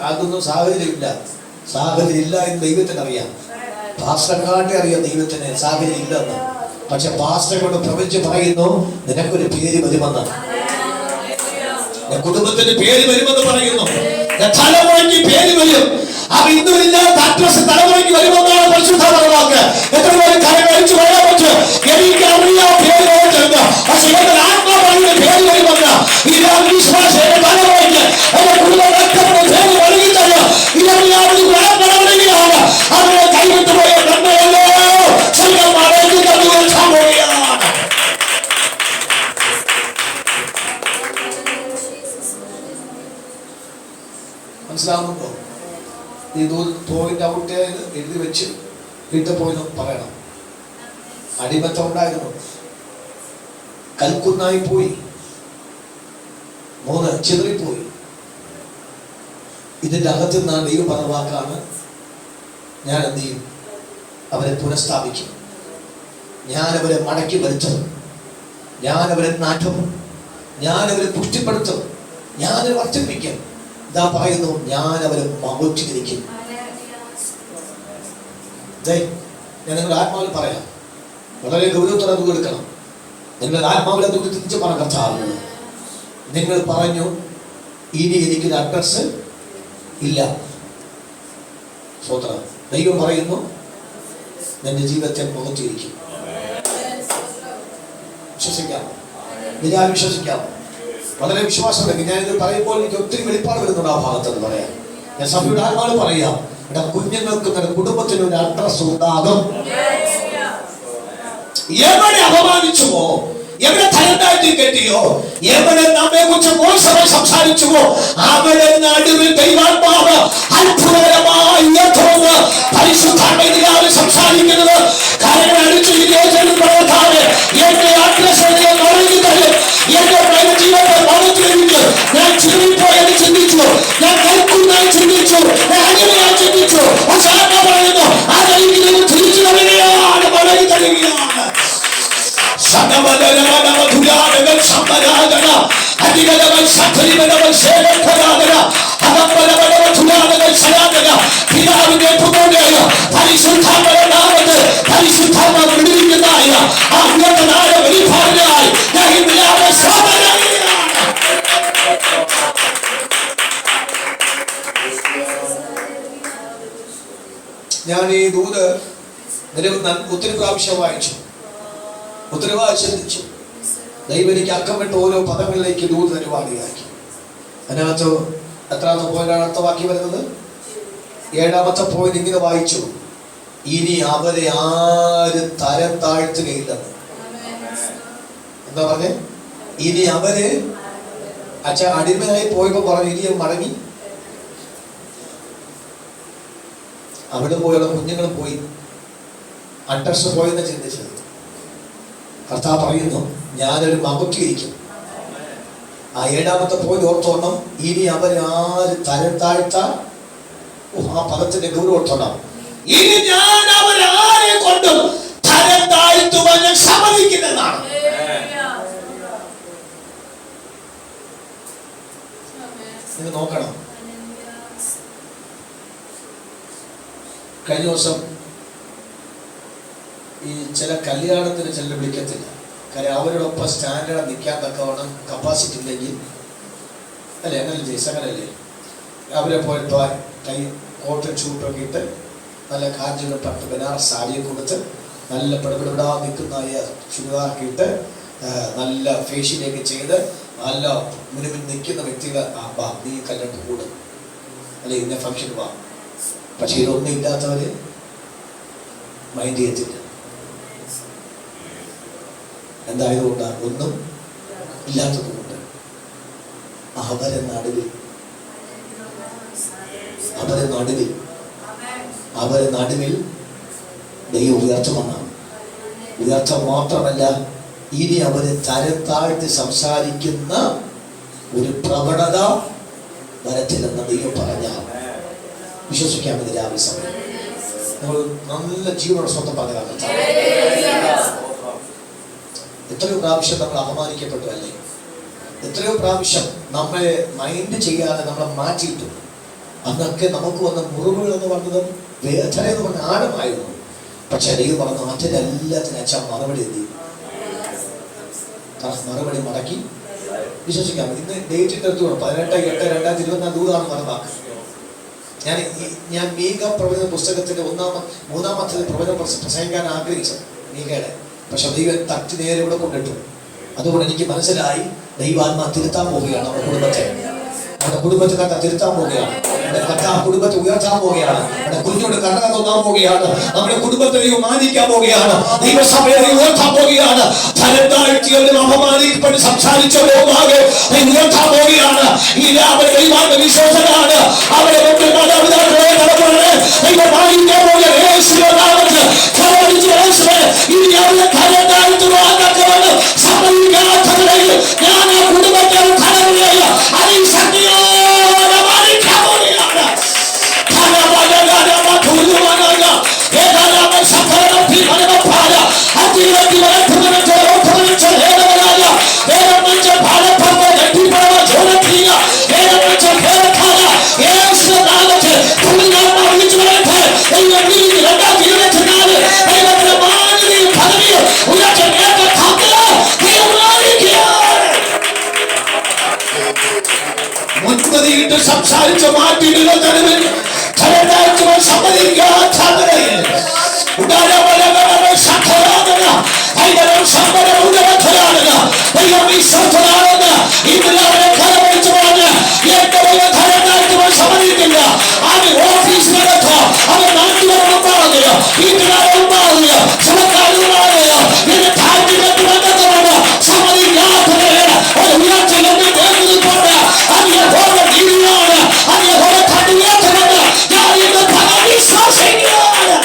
അതൊന്നും സാഹചര്യമില്ല. സാഹചര്യം ഇല്ല എന്ന് ദൈവത്തിന് അറിയാം. പാസ്റ്റർക്കാട്ടെ അറിയാം ദൈവത്തിന് സാഹചര്യം ഇല്ലെന്ന്. പക്ഷെ പാസ്റ്റർ കൊണ്ട് പ്രവചിച്ച് പറയുന്നു നിനക്കൊരു പേര് വരുമെന്ന്, കുടുംബത്തിന്റെ പേര് വരുമെന്ന് പറയുന്നു. തലമുറയ്ക്ക് പേര് വരും. അവ ഇന്നുമില്ലാത്ത അഡ്രസ് തലമുറയ്ക്ക് വരുമെന്നാണ് പരിശുദ്ധമായ വാക്ക്. എത്ര പേര് കരമടിച്ച് പറയാൻ പറ്റും? എനിക്കറിയാം പേര് വരുന്നുണ്ട്, പക്ഷെ എന്റെ ആത്മാവിന്റെ പേര് വരുമെന്ന്. ഇതാണ് വിശ്വാസം. എന്റെ തലമുറയ്ക്ക് എന്റെ കുടുംബത്തിന്റെ പേര് വഴങ്ങിത്തല്ല. ഇതാണ് അവരെ കൈവിട്ടുപോയ നന്മയല്ലോ മനസ്സിലാവുന്നുണ്ടോ? ഈ പോയിന്റ് ഔട്ട് എഴുതി വെച്ച് വീട്ടിൽ പോയി പറയണം. അടിമത്തം ഉണ്ടായിരുന്നു, കൽക്കുന്നായി പോയി, 3 ചിതറിപ്പോയി. ഇതിന്റെ അകത്ത് നിന്നാണ് ദൈവം പറഞ്ഞ വാക്കാണ്, ഞാൻ എന്ത് ചെയ്യും? അവരെ പുനഃസ്ഥാപിക്കും, ഞാൻ അവരെ മടക്കി വരുത്തും, ഞാൻ അവരെ നാട്ടും, ഞാൻ അവരെ പുഷ്ടിപ്പെടുത്തും, ഞാൻ അവരെ വർദ്ധിപ്പിക്കും. ഇതാ പറയുന്നു, ഞാൻ അവരെ മഹത്വീകരിക്കും. ഞാൻ നിങ്ങളുടെ ആത്മാവിൽ പറയാം, വളരെ ഗൗരവത്തോടെ അത് എടുക്കണം. നിങ്ങളുടെ ആത്മാവിലെ തിരിച്ച് പറഞ്ഞ കർത്താവ്, നിങ്ങൾ പറഞ്ഞു ഇനി എനിക്കൊരു അഡ്രസ് ഇല്ല. സ്വതന്ത്ര ദൈവം പറയുന്നു നിന്റെ ജീവിതത്തെ മഹത്വീകരിക്കും. വിശ്വസിക്കാം, ഞാൻ വിശ്വസിക്കാം. വളരെ വിശ്വാസമുണ്ടെങ്കിൽ ഞാനിത് പറയുമ്പോൾ എനിക്ക് ഒത്തിരി വെളിപ്പാട് വരുന്നുണ്ട് ആ ഭാഗത്തെന്ന് പറയാം. ഞാൻ സഭയുടെ ആത്മാവ് പറയാം, എന്റെ കുഞ്ഞുങ്ങൾക്ക് നിന്റെ കുടുംബത്തിന് ഒരു അഡ്രസ് ഉണ്ടാകും. എവിടെ അപമാനിച്ചുവോ, എവിടെ തലണ്ടാറ്റി കെട്ടിയോ, എവിടെ നമ്മെ കുറിച്ച് മോശമായി സംസാരിച്ചുവോ, അവിടെ നടുവിൽ ദൈവാത്മാവ് അത്ഭുതകരമായി ഉയർത്തുമെന്ന് പരിശുദ്ധാത്മാവ് സംസാരിക്കുന്നത്. കരങ്ങൾ അടിച്ചു പറയാതെ എന്റെ അഡ്രസ് മടങ്ങി തരും. എന്റെ ജീവിതത്തെ മറന്നിരിക്കുന്നു. ഞാൻ ചിരിപ്പോയെന്ന് ചിന്തിച്ചു, ഞാൻ കേൾക്കുന്നതായി ചിന്തിച്ചു, ഞാൻ അങ്ങനെയായി ചിന്തിച്ചു. പക്ഷെ ആത്മാ പറയുന്നു അതെങ്കിലും തിരിച്ചു തരികയാണ്, മടങ്ങി തരികയാണ്. പിതാവിന്റെ പുത്രനായ പരിശുദ്ധാത്മാവിന്റെ നാമത്തിൽ പരിശുദ്ധാത്മാവ് വിടുവിക്കുന്നതായ ആ ഉയർന്നതായ വെളിപാടിനായി ഞാൻ ഇല്ലാതെ ഞാൻ ഈ ദൂത് ഒത്തിരി പ്രാവശ്യം വായിച്ചു, ഒത്തിരി പ്രാവശ്യം ചിന്തിച്ചു. ദൈവം എനിക്ക് അക്കമിട്ട് ഓരോ പദങ്ങളിലേക്ക് ദൂത് തരുവാടിയാക്കി. അതിനകത്ത് എത്രാമത്തെ പോയിന്റാണ് അടുത്ത വാക്യം വരുന്നത്? 7ാമത്തെ പോയിന്റ് ഇങ്ങനെ വായിച്ചു, ഇനി അവരെ ആരും തരം താഴ്ത്തുകയില്ലെന്ന്. എന്താ പറഞ്ഞേ? ഇനി അവര് അടിമയായി പോയപ്പോ പറഞ്ഞു ഇനി മടങ്ങി. അവിടെ പോയുള്ള കുഞ്ഞുങ്ങളും പോയി, അഡ്രസ് പോയെന്ന് ചിന്തിച്ചത്. കർത്താവ് പറയുന്നു ഞാനൊരു മഹത്വീകരിക്കും. ആ 7ാമത്തെ പോയിന്റ് ഓർത്തോണം, ഇനി അവരാരും തരം താഴ്ത്ത. ആ പദത്തിന്റെ ഗൗരവം ഓർത്തോണം. ഇനി ഞാൻ അവരാരെ കൊണ്ടും തരം താഴ്ത്തുവാൻ ഞാൻ സമ്മതിക്കില്ലെന്നാണ്. നിങ്ങൾ നോക്കണം. കഴിഞ്ഞ ദിവസം ഈ ചില കല്യാണത്തിന് ചില വിളിക്കത്തില്ല. കാര്യം അവരോടൊപ്പം സ്റ്റാൻഡേർഡ് നിൽക്കാൻ തക്കവണ്ണം കപ്പാസിറ്റി ഇല്ലെങ്കിൽ അല്ലേ, അങ്ങനെ ജയിസങ്ങനല്ലേ, അവരെ പോയപ്പോൾ കൈ കോട്ടും ചൂട്ടൊക്കെ ഇട്ട് നല്ല കാഞ്ചിയുടെ പട്ട് ബനാറസ് സാരിയെ കൊടുത്ത് നല്ല പിടപിടാ നിൽക്കുന്ന ചുരിദാറൊക്കെ ഇട്ട് നല്ല ഫേഷ്യലൊക്കെ ചെയ്ത് നല്ല മുന്നിൽ നിൽക്കുന്ന വ്യക്തികൾ വാ നീ കല്യാണം കൂടും അല്ലെ ഇന്ന ഫംഗ്ഷൻ വാ. പക്ഷെ ഇതൊന്നും ഇല്ലാത്തവര് മൈൻഡ് ചെയ്യത്തില്ല. എന്തായതുകൊണ്ടാണ്? ഒന്നും ഇല്ലാത്തത് കൊണ്ട്. അവരെ നടുവിൽ ദൈവം ഉയർത്തുമെന്നാണ്. ഉയർച്ച മാത്രമല്ല, ഇനി അവരെ തരം താഴ്ത്തി സംസാരിക്കുന്ന ഒരു പ്രവണത വരത്തില്ലെന്ന് ദൈവം പറഞ്ഞാൽ വിശ്വസിക്കാമെന്ന് രാവിലെ സമയം നമ്മൾ നല്ല ജീവനോടെ സ്വന്തം പകരാണ്. എത്രയോ പ്രാവശ്യം നമ്മൾ അപമാനിക്കപ്പെട്ടു അല്ലേ? എത്രയോ പ്രാവശ്യം നമ്മളെ മൈൻഡ് ചെയ്യാതെ നമ്മളെ മാറ്റിയിട്ടു. അന്നൊക്കെ നമുക്ക് വന്ന മുറിവുകൾ എന്ന് പറഞ്ഞത് വേദന എന്ന് പറഞ്ഞ ആഴമായിരുന്നു. പക്ഷെ ദൈവം പറഞ്ഞു അതിനെല്ലാത്തിനും അച്ഛാ മറുപടി എന്ത് ചെയ്യും? മറുപടി മടക്കി വിശ്വസിക്കാം. ഇന്ന് ഡേറ്റിന്റെ അടുത്ത് 18/8/2024 ദൂതാണ് മറന്നാക്ക്. ഞാൻ മീക പ്രവചന പുസ്തകത്തിന്റെ മൂന്നാമത്തെ പ്രവചനം പ്രസംഗിക്കാൻ ആഗ്രഹിച്ചത് മീകയുടെ. പക്ഷെ ദൈവം തട്ടി നേരെ ഇവിടെ കൊണ്ടിട്ടു. അതുകൊണ്ട് എനിക്ക് മനസ്സിലായി ദൈവാത്മാ തിരുത്താൻ പോവുകയാണ് നമ്മുടെ കുടുംബത്തെ. നമ്മുടെ കുടുംബത്തെ കഥ തിരുത്താൻ പോവുകയാണ്. കുടുംബത്തെ ഉയർത്താൻ പോവുകയാണ്. നമ്മുടെ കുഞ്ഞോട് കണ്ണ തോന്നാൻ പോവുകയാണ്. നമ്മുടെ കുടുംബത്തെ മാനിക്കാൻ പോവുകയാണ്. ദൈവസഭയെ ഉയർത്താൻ പോവുകയാണ്. തരത്താഴ്ചയോടും അപമാനിക്കപ്പെട്ട് സംസാരിച്ചവരുമാകെ ഉയർത്താൻ പോവുകയാണ്. ഈ രാവിലെ ദൈവാത്മ വിശ്വാസമാണ്. അവരെ മാതാപിതാക്കളെ തലമുറകളെ ദൈവം മാനിക്കാൻ പോവുകയാണ്. ഇനി അവരെ തരത്താഴ്ത്തുവാൻ സമ്മതിക്കാത്തവരെ ഞാൻ ആ കുടുംബത്തെ തലമുറയെ അതിശക്തിയോടെ മാനിക്കാൻ പോവുകയാണ്. മുൻപതിയിട്ട് സംസാരിച്ച മാറ്റിയിടുന്ന നടുവിൽ തലതാഴ്ചകൾ സമ്മതിക്കാതെ സമ്മതിക്കില്ല. അത് ഓഫീസിനകത്തോ അത് നാട്ടിലുണ്ടാവുകയോ വീട്ടിലുണ്ടാവുകയോ സുഖക്കാരുണ്ടാവുകയോ ഇതിന്റെ താഴ്ചകൾക്ക് ബന്ധത്തോട് സമ്മതിക്കാത്തവരെ ഒരു ഉയർച്ചയിലേക്ക് കേൾക്കുന്നുണ്ട്. അതിനെ പോലെ ജീവിയാണ്. അതിനെ പോലെ കണ്ടുകേറ്റുന്നത് ഞാൻ ഇന്ന് പല വിശ്വാസിക്കുകയാണ്.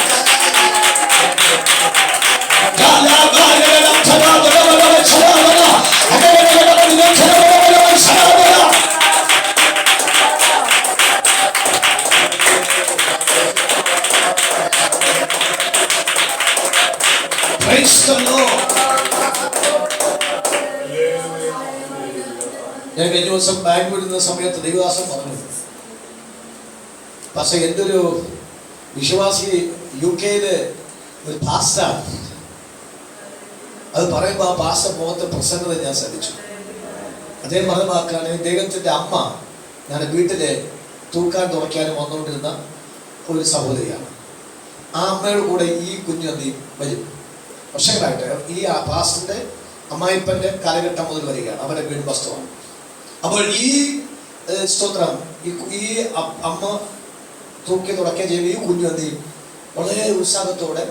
ഞാൻ കഴിഞ്ഞ ദിവസം ബാങ്ക് വിടുന്ന സമയത്ത് ദൈവദാസൻ പറഞ്ഞു, പക്ഷെ എൻ്റെ ഒരു വിശ്വാസി UK-യില് ഒരു പാസ്റ്ററാണ്. അത് പറയുമ്പോൾ ആ പാസ്റ്റർ മുഖത്തെ പ്രസന്നത ഞാൻ ശ്രദ്ധിച്ചു. അദ്ദേഹം പറഞ്ഞാക്കാണ് ഇദ്ദേഹത്തിൻ്റെ അമ്മ ഞങ്ങളുടെ വീട്ടിലെ തൂക്കാൻ തുറയ്ക്കാനും വന്നുകൊണ്ടിരുന്ന ഒരു സഹോദരിയാണ്. ആ അമ്മയുടെ കൂടെ ഈ കുഞ്ഞു എന്ത് വരും വർഷങ്ങളായിട്ട്. ഈ പാസ്റ്ററിന്റെ അമ്മായിപ്പന്റെ കാലഘട്ടം മുതൽ വരികയാണ്. അവരുടെ വീട് വസ്തുവാണ്. അപ്പോൾ ഈ സ്തോത്രം ഈ അമ്മ തൂക്കി തുടക്കുകയും ചെയ്യും. ഈ കുഞ്ഞു എന്ത് ചെയ്യും വളരെ ഉത്സാഹത്തോടെ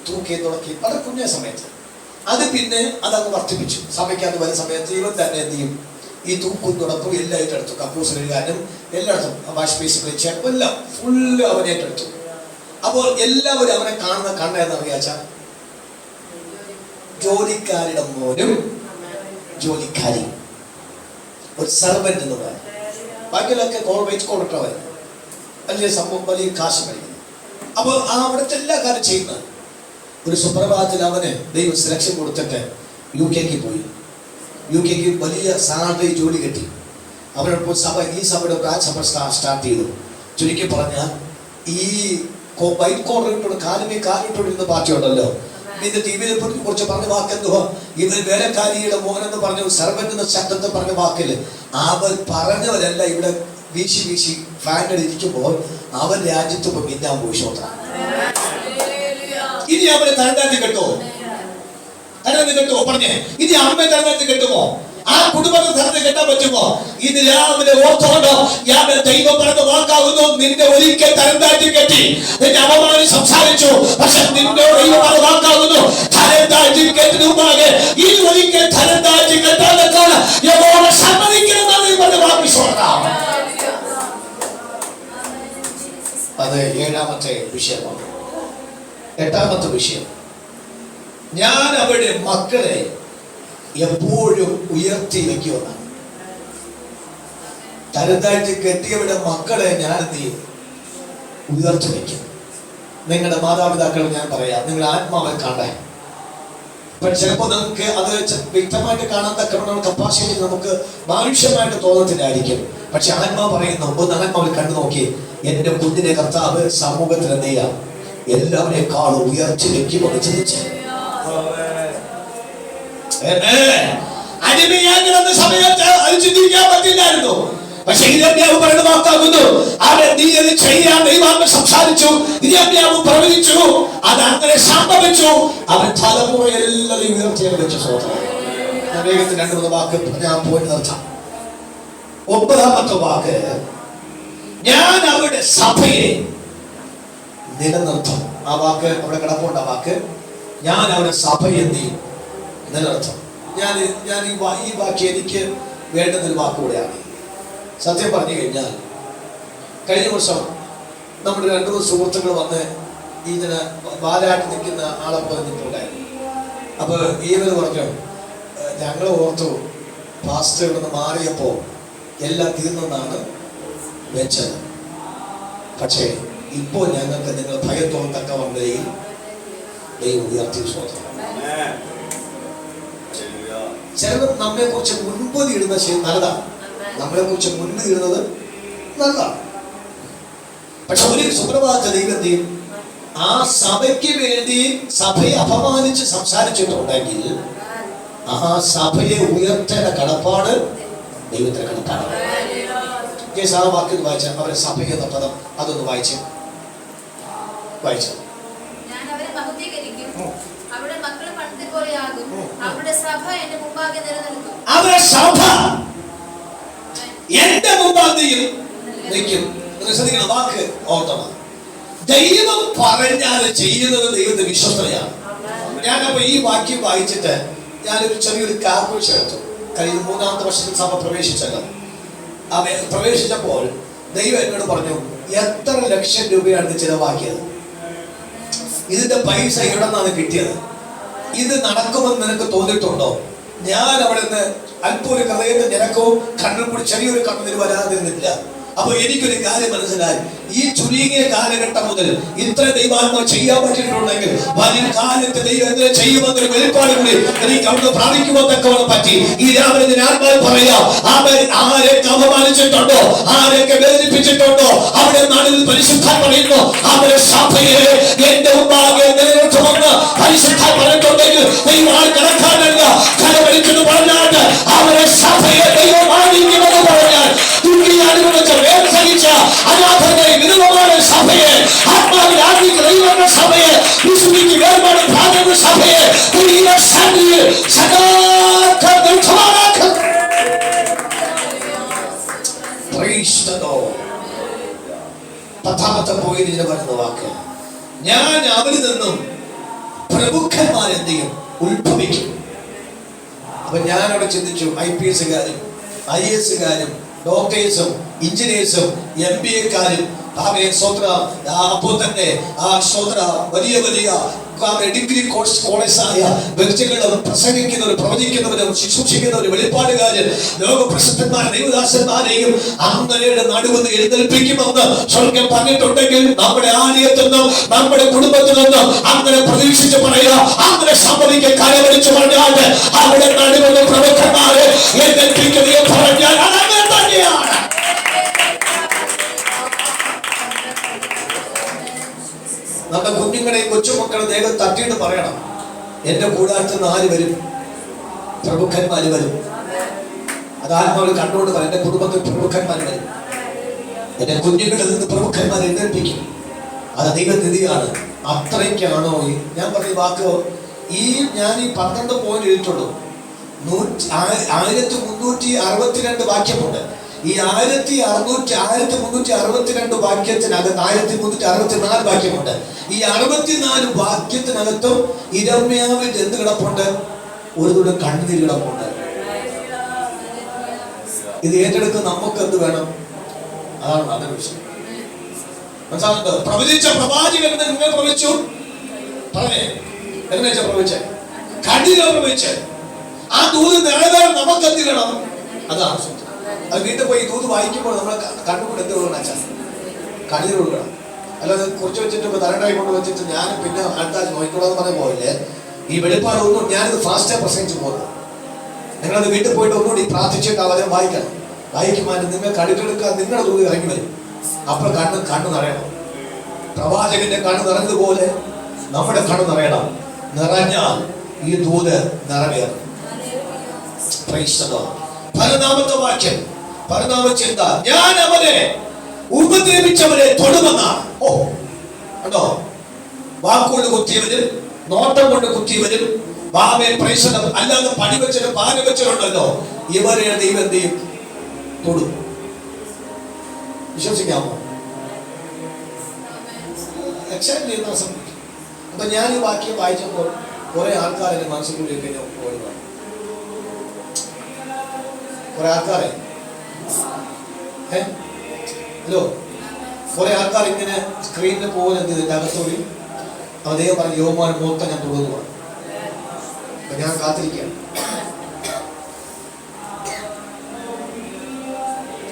തൂക്കി തുടക്കി വളരെ കുഞ്ഞ സമയത്ത്. അത് പിന്നെ അതങ്ങ് വർദ്ധിപ്പിച്ചു. സഭയ്ക്കകത്ത് വരുന്ന സമയത്ത് ഇവൻ തന്നെ എന്ത് ചെയ്യും ഈ തൂക്കും തുടക്കും എല്ലാം ഏറ്റെടുത്തു. കക്കൂസ് കഴുകാനും എല്ലായിടത്തും വാഷ് ബേസിൻ വെച്ചാൽ എല്ലാം ഫുള്ള് അവൻ ഏറ്റെടുത്തു. അപ്പോൾ എല്ലാവരും അവനെ കാണുന്ന കണ്ണെന്നറിയാച്ച ജോലിക്കാരുടെ മോനും ജോലിക്കാരി, ഒരു സെർവന്റ് എന്ന് പറയാം. ബാക്കിയൊക്കെ വെയിറ്റ് കൊണ്ടിട്ടവൻ വലിയ സംഭവം, വലിയ കാശ് കഴിക്കുന്നു. അപ്പൊ അവിടുത്തെ എല്ലാ കാര്യം ചെയ്യുന്നത്. ഒരു സുപ്രഭാതത്തിൽ അവന് ദൈവം സെലക്ഷൻ കൊടുത്തിട്ട് UK പോയി. UK വലിയ സാലറി ജോലി കിട്ടി. അവരോടൊപ്പം ഈ സഭയുടെ ബ്രാഞ്ച് സഭ സ്റ്റാർട്ട് ചെയ്തു. ചുരുക്കി പറഞ്ഞാൽ ഈ വൈറ്റ് കോളർ കാലിട്ടോടിരുന്ന പാർട്ടി ഉണ്ടല്ലോ, ഇന്ന് TV യിൽ കുറിച്ച് പറഞ്ഞ വാക്കെന്തുവാ, ഇവർ വേലക്കാരിയുടെ മോഹൻ എന്ന് പറഞ്ഞു, സർവന്റ് എന്ന ശബ്ദത്തെ പറഞ്ഞ വാക്കില് അവർ പറഞ്ഞവരല്ല ഇവിടെ വീശി വീശി ഫാനിൽ ഇരിക്കുമ്പോൾ അവൻ രാജ്യത്ത് മിന്നാൻ പോയി. ശ്രോത്ര, ഇനി അവരെ തരണ്ടാറ്റി കെട്ടോ? തരഞ്ഞു കെട്ടുമോ? പറഞ്ഞേ, ഇനി അമ്മയെ തരഞ്ഞു കെട്ടുമോ? ആ കുടുംബത്തെ തരഞ്ഞു കെട്ടാൻ പറ്റുമോ? ഇത് രാവിലെ ഓർത്തോണ്ടോ, ദൈവം പറഞ്ഞ വാക്കാകുന്നു, നിന്റെ ഒരിക്കൽ തരംതാറ്റി കെട്ടി, നിന്റെ അപമാനം സംസാരിച്ചു, പക്ഷെ നിന്റെ ദൈവം പറഞ്ഞ വാക്കാകുന്നു, തരംതാറ്റി കെട്ടിന് മുമ്പാകെ ഇനി ഒരിക്കൽ തരംതാറ്റി കെട്ടാൻ സമ്മതിക്കണമെന്നാണ് പറഞ്ഞ വാക്ക്. അത് 7ാമത്തെ വിഷയമാണ്. 8ാമത്തെ വിഷയം, ഞാൻ അവരുടെ മക്കളെ എപ്പോഴും ഉയർത്തി വെക്കുമെന്നാണ്. തരംതാഴ്ത്തി കെട്ടിയവരുടെ മക്കളെ ഞാൻ എന്ത് ചെയ്യും? ഉയർത്തി വെക്കും. നിങ്ങളുടെ മാതാപിതാക്കൾ ഞാൻ പറയാം, നിങ്ങൾ ആത്മാവിൽ കാണാൻ. പക്ഷെ ചിലപ്പോൾ നമുക്ക് അത് വ്യക്തമായിട്ട് കാണാൻ തക്കവണ്ണം കപ്പാസിറ്റി നമുക്ക് മാനുഷ്യമായിട്ട് തോന്നത്തില്ലായിരിക്കും. പക്ഷെ ആത്മാവ് പറയുന്നു, ഒന്ന് ആത്മാവിൽ കണ്ടു നോക്കി, എന്റെ കുഞ്ഞിനെ കർത്താവ് സമൂഹത്തിൽ എന്ത് ചെയ്യാം? എല്ലാവരെക്കാളും ഉയർത്തി വെക്കുമെന്ന് ചിന്തിച്ചു. അടിമയാകുന്ന സമയത്ത് അത് ചിന്തിക്കാൻ പറ്റില്ലായിരുന്നു. പക്ഷെ ഇരമ്യാവ് പറയുന്ന വാക്കാകുന്നു, അവൻ നീ അത് ചെയ്യാൻ ദൈവാത്മ സംസാരിച്ചു, ഇരമ്യാവ് പ്രവചിച്ചു, അത് അങ്ങനെ സംഭവിച്ചു. അവൻ തലമുറയെല്ലാം ഉയർത്തിയാൽ വെച്ചു. സ്വന്തം വേഗത്തിൽ 2-3 വാക്ക് ഞാൻ പോയി നിർത്താം. 9ാമത്തെ വാക്ക്, ഞാൻ അവരുടെ സഭയെ നിലനിർത്തും. ആ വാക്ക് അവിടെ കിടപ്പുണ്ട്. ആ വാക്ക്, ഞാൻ അവരുടെ സഭയെ നിലനിർത്തും. ഞാൻ ഈ വാക്ക് എനിക്ക് വേണ്ടുന്നൊരു വാക്കുകൂടെയാണ്. സത്യം പറഞ്ഞു കഴിഞ്ഞാൽ കഴിഞ്ഞ വർഷം നമ്മുടെ 2-3 സുഹൃത്തുക്കൾ വന്ന് ഇതിന് വാലാട്ടി നിൽക്കുന്ന ആളെ പറഞ്ഞിട്ടുണ്ടായിരുന്നു. അപ്പൊ ഇവർ പറഞ്ഞു, ഞങ്ങൾ ഓർത്തു പാസ്റ്റർ ഇവിടെ നിന്ന് മാറിയപ്പോൾ എല്ലാം തീർന്നെന്നാണ് വെച്ചത്. പക്ഷേ ഇപ്പോൾ ഞങ്ങൾക്ക് നിങ്ങൾ ഭയത്തോന്നത്തക്ക വന്നതിൽ ദൈവം ഉയർത്തി. സ്വന്തം ചിലർ നമ്മെ കുറിച്ച് മുൻപതി ഇടുന്ന നല്ലതാണ്, നമ്മളെ കുറിച്ച് മുൻപ് ഇടുന്നത് നല്ലതാണ്. പക്ഷെ ഒരു സുപ്രഭാത ദൈവത്തെയും ആ സഭയ്ക്ക് വേണ്ടി സഭയെ അപമാനിച്ച് സംസാരിച്ചിട്ടുണ്ടെങ്കിൽ ആ സഭയെ ഉയർത്തേണ്ട കടപ്പാട് ദൈവത്തിന്റെ കടപ്പാട്. ആ വാക്യം വായിച്ച അവരെ സഭയെ എന്ന പദം അതൊന്ന് വായിച്ചു. അവരുടെ സഭ എന്റെ മുമ്പാകെ നിൽക്കും. ശ്രദ്ധിക്കണം, വാക്ക് ഓർത്തമാണ്. ദൈവം പറഞ്ഞാൽ ചെയ്യുന്നത് ദൈവത്തിന്റെ വിശ്വസ്തതയാണ്. ഞാനപ്പോ ഈ വാക്യം വായിച്ചിട്ട് ഞാനൊരു ചെറിയൊരു കാൽക്കുലേഷൻ എടുത്തു. കഴിഞ്ഞ 3ാമത്തെ വർഷത്തിൽ സഭ പ്രവേശിച്ചല്ലോ. പ്രവേശിച്ചപ്പോൾ ദൈവം എന്നോട് പറഞ്ഞു, എത്ര ലക്ഷം രൂപയാണ് ചിലവാക്കിയത്, ഇതിന്റെ പൈസ എവിടെ നിന്നാണ് കിട്ടിയത്, ഇത് നടക്കുമെന്ന് നിനക്ക് തോന്നിയിട്ടുണ്ടോ? ഞാൻ അവിടെ നിന്ന് അല്പം ഒരു ഹൃദയത്തെ നിരക്കവും കണ്ണിൽ കൂടി ചെറിയൊരു കണ്ണുനീര് വരാതിരുന്നില്ല. അപ്പൊ എനിക്കൊരു കാര്യം മനസ്സിലായി, ഈ ചുരുങ്ങിയ കാലഘട്ടം മുതൽ ഇത്ര ദൈവാത്മാവ് ചെയ്യാൻ പറ്റിയിട്ടുണ്ടെങ്കിൽ വലിയ കാലത്ത് ദൈവം എന്തിനെ ചെയ്യുമെന്നൊരു വെളിപ്പാട് കൂടി എനിക്ക് അവിടുന്ന് പ്രാപിക്കുമെന്നൊക്കെ പറ്റി. ഈ രാവിലെ ആത്മാവ് പറയാം, ആരെയൊക്കെ അപമാനിച്ചിട്ടുണ്ടോ, ആരെയൊക്കെ വേദനിപ്പിച്ചിട്ടുണ്ടോ, അവിടെ നാളിൽ പരിശുദ്ധൻ പറയുന്നു, അവരെ സഭയെ എന്റെ മുമ്പാകെ നിലനിർത്തുമെന്ന് പരിശുദ്ധൻ പറഞ്ഞിട്ടുണ്ടെങ്കിൽ ദൈവം ആൾ കണക്കാനല്ല കലവരിക്കുന്നു പറഞ്ഞാൽ അവരെ സഭയെ ദൈവം ആയിരിക്കുമെന്ന് പറഞ്ഞാൽ അനാഥരെ വിധവമായ സഭയെ ആത്മാവിൽ ആഗ്രഹിക്കുന്ന ദൈവങ്ങളുടെ സഭയെ വിശുദ്ധിക്ക് വേർപാട് പ്രാർത്ഥന സഭയെ സന്നിധിയിൽ പത്താമത്തെ പോയിന്റ് പറയുന്ന വാക്ക്, ഞാൻ അവരിൽ നിന്നും പ്രമുഖന്മാരെന്തെയും ഉത്ഭവിക്കും. അപ്പൊ ഞാൻ അവിടെ ചിന്തിച്ചു, IPS-കാരും IAS-കാരും ഡോക്ടേഴ്സും എഞ്ചിനീയേഴ്സും MBA-കാരും അപ്പോൾ തന്നെ വലിയ വലിയ ഡിഗ്രി കോളേജായ വ്യക്തികളും പ്രസംഗിക്കുന്നവരും പ്രവചിക്കുന്നവരും ശുശ്രൂഷിക്കുന്നവരും വെളിപ്പാടുകാരും ലോകപ്രസിദ്ധന്മാർ ദൈവദാസന്മാരെയും അങ്ങനെയുടെ നടുവെന്ന് എഴുന്നേൽപ്പിക്കുമെന്ന് സ്വർഗ്ഗം പറഞ്ഞിട്ടുണ്ടെങ്കിൽ നമ്മുടെ ആലയത്തിൽ നിന്നും നമ്മുടെ കുടുംബത്തിൽ നിന്നും അങ്ങനെ പ്രതീക്ഷിച്ച് പറയുക, അങ്ങനെ സംഭവിക്കാൻ കരവടിച്ച് പറഞ്ഞാൽ അവിടെ നടുവെന്ന് പ്രമുഖന്മാരെ എഴുന്നേൽപ്പിക്കുകയും പറഞ്ഞാൽ അതങ്ങനെ തന്നെയാണ്. നമ്മുടെ കുഞ്ഞുങ്ങളെയും കൊച്ചുമക്കളെ ദേഹം തട്ടിയിട്ട് പറയണം, എന്റെ കൂടാരത്തിൽ നിന്ന് ആര് വരും? പ്രമുഖന്മാര് വരും. അത് ആത്മാവിൽ കണ്ടുകൊണ്ട് പറയും, എന്റെ കുടുംബത്തിൽ പ്രമുഖന്മാർ വരും, എന്റെ കുഞ്ഞുങ്ങളിൽ നിന്ന് പ്രമുഖന്മാരെ എഴുന്നേൽപ്പിക്കും. അത് ദൈവനിധിയാണ്. അത്രയ്ക്കാണോ ഞാൻ പറഞ്ഞ വാക്ക്? ഞാൻ ഈ 12 പോയിന്റ് എഴുതിയിട്ടുള്ളൂ. 1362 വാക്യമുണ്ട്. ഈ 1362 വാക്യത്തിനകത്ത് 1364 വാക്യമുണ്ട്. ഈ 64 വാക്യത്തിനകത്തും ഇരമ്യാവിൽ എന്ത് കിടപ്പുണ്ട്? ഒരു തുള്ളി കണ്ണുനീർ കിടപ്പുണ്ട്. ഇത് ഏറ്റെടുക്കുന്ന നമുക്ക് എന്ത് വേണം? അതാണ് അതൊരു വിഷയം. മനസ്സിലാകുന്നുണ്ടോ? പ്രവചിച്ച പ്രവാചകൻ നിങ്ങൾ പ്രവചിച്ചു പറഞ്ഞേ, എങ്ങനെയാ പ്രവചിച്ച? കണ്ണീരോ പ്രവചിച്ച ആ ദൂത് നിറവേറാൻ നമുക്ക് എന്ത് വേണം? അതാണ് സത്യം. അത് വീട്ടിൽ പോയി ദൂത് വായിക്കുമ്പോൾ നമ്മൾ കണ്ണുകൊണ്ട് എന്ത് കൊടുക്കണം വെച്ചാൽ കണ്ണീർ കൊടുക്കണം. അല്ലാതെ കുറിച്ച് വെച്ചിട്ട് തലണ്ടായി കൊണ്ട് വെച്ചിട്ട് ഞാൻ പിന്നെ അടുത്ത നോക്കിക്കോളാന്ന് പറഞ്ഞ പോയില്ലേ. ഈ വെളിപ്പാട് ഒന്നും ഞാനിത് ഫാസ്റ്റ് പ്രസംഗിച്ചു പോകുന്നത്. നിങ്ങളത് വീട്ടിൽ പോയിട്ട് ഒന്നുകൂടി പ്രാർത്ഥിച്ചിട്ട് അവരെ വായിക്കണം. വായിക്കുമ്പോൾ നിങ്ങൾ കടുക്കെടുക്കാൻ നിങ്ങളുടെ ദൂത് ഇറങ്ങി വരും. അപ്പോൾ കണ്ണ് നിറയണം. പ്രവാചകന്റെ കണ്ണ് നിറഞ്ഞതുപോലെ നമ്മുടെ കണ്ണ് നിറയണം. നിറഞ്ഞാൽ ഈ ദൂത് നിറവേറും. പരനാമത്തെ വാക്യം, പരനാമ ചിന്ത, ഞാൻ അവരെ ഉപദ്രവിച്ചവരെ തൊടുമെന്നാണ്. ഓ കണ്ടോ, വാക്കുകൊണ്ട് കുത്തിയവരും നോട്ടം കൊണ്ട് കുത്തിയവരും വാമേ പ്രൈസനം അല്ലാതെ പണി വെച്ചതും പാന വെച്ചതുണ്ടല്ലോ, ഇവരെ ദൈവം എന്ത് ചെയ്യും? തൊടും. വിശ്വസിക്കാമോ? എക്സാക്ട്ലി എന്നാ സംഭവിക്കും. അപ്പൊ ഞാൻ ഈ വാക്യം വായിച്ചപ്പോൾ കുറെ ആൾക്കാർ എന്റെ മനസ്സിലൂടെ പോയതാണ്. കുറെ ആൾക്കാരെ ഹലോ കുറെ ആൾക്കാർ ഇങ്ങനെ സ്ക്രീനിൽ പോകുന്നത് ഇതിന്റെ അകത്തോടി അദ്ദേഹം പറഞ്ഞ യോമാൻ മൊത്തം ഞാൻ തുടങ്ങുവാണ്. അപ്പൊ ഞാൻ കാത്തിരിക്കുകയാണ്.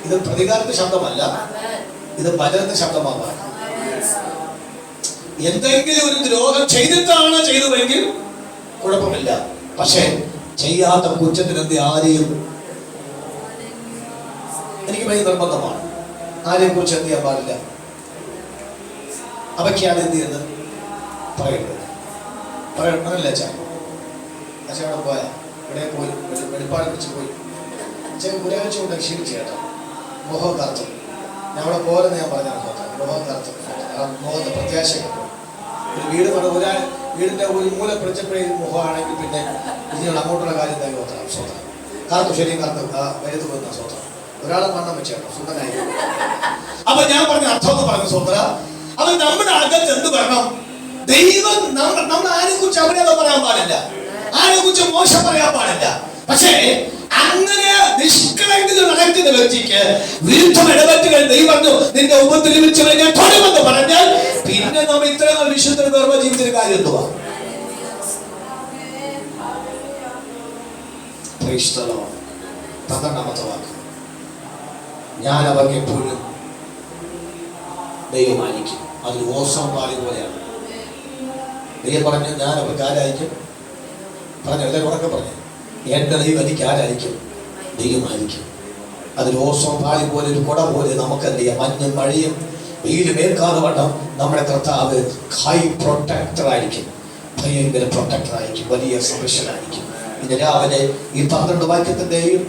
ഇത് പ്രതികാരത്തിന്റെ ശബ്ദമല്ല, ഇത് ഭജനത്തിന്റെ ശബ്ദമാകാൻ. എന്തെങ്കിലും ഒരു ദ്രോഹം ചെയ്തിട്ടാണ് ചെയ്തതെങ്കിൽ കുഴപ്പമില്ല. പക്ഷെ ചെയ്യാത്ത കുറ്റത്തിന് എന്ത് ആരെയും എനിക്ക് ഭയ നിർബന്ധമാണ്. ആരെയും കുറിച്ച് എന്ത് ചെയ്യാൻ പാടില്ല. അവയ്ക്കാണ് എന്ത് ചെയ്യുന്നത് പറയേണ്ടത്. പറയണമല്ലേ അച്ഛൻ? അച്ഛൻ അവിടെ പോയാ ഇവിടെ പോയി വെളിപ്പാടെ വെച്ച് പോയി അച്ഛൻ പുരാഴ്ച ക്ഷീണിച്ചു കേട്ടോ. മുഖം കറുത്തു. ഞാൻ അവിടെ പോരെന്ന് ഞാൻ പറഞ്ഞു. മുഖം കറുത്തു. മുഖത്ത് പ്രത്യാശയൊക്കെ പോയി. ഒരു വീട് വീടിന്റെ ഒരു മൂല പിടിച്ചപ്പോഴേ മുഖമാണെങ്കിൽ പിന്നെ ഇതിനുള്ള അങ്ങോട്ടുള്ള കാര്യം എന്തായാലും ഓർത്താം. സ്വന്തം കറുത്തു, ശരിയും കറുത്തു വലുത് വന്ന സ്വന്തം ഒരാളെ മണ്ണം വെച്ചേട്ടോ സുന്ദരനായി. അപ്പൊ ഞാൻ പറഞ്ഞ അർത്ഥം എന്ന് പറഞ്ഞു സ്വന്തര, അത് നമ്മുടെ അകത്ത് എന്ത് വരണം? ദൈവം നമ്മൾ ആരെ കുറിച്ച് അവരെയൊക്കെ പറയാൻ പാടില്ല, ആരെ കുറിച്ച് മോശം പറയാൻ പാടില്ല. പക്ഷേ അങ്ങനെ നിഷ്കളങ്കത നടക്കുന്ന വ്യക്തിക്ക് വിരുദ്ധം ഇടപെട്ടുകൾ ദൈവം നിന്റെ ഉപദ്രവിച്ചു കഴിഞ്ഞാൽ തൊടുമെന്ന് പറഞ്ഞാൽ പിന്നെ നമ്മൾ ഇത്രയും വിശുദ്ധ ജീവിതത്തിന് കാര്യം എന്തുവാ? പന്ത്രണ്ടാമത്തെ വാക്ക്, ഞാൻ അവർക്ക് എപ്പോഴും ദൈവമായിരിക്കും. അതൊരു ഓസം പാളി പോലെയാണ്. ദൈവം പറഞ്ഞു ഞാൻ അവർക്ക് ആരായിരിക്കും? പറഞ്ഞു എല്ലാവരും ഉറക്കെ പറഞ്ഞു, എന്റെ ദൈവം എനിക്ക് ആരായിരിക്കും? ദൈവമായിരിക്കും. അതൊരു ഓസം പാളി പോലെ, ഒരു കുട പോലെ നമുക്ക് എന്ത് ചെയ്യാം? മഞ്ഞും മഴയും വെയിലും ഏൽക്കാതെ വണ്ണം നമ്മുടെ കർത്താവ് ഹൈ പ്രൊട്ടക്ടർ ആയിരിക്കും. ഭയങ്കര പ്രൊട്ടക്ടർ ആയിരിക്കും. വലിയ സംരക്ഷണായിരിക്കും. ഇന്ന് രാവിലെ ഈ 12 വാക്യത്തിന്റെയും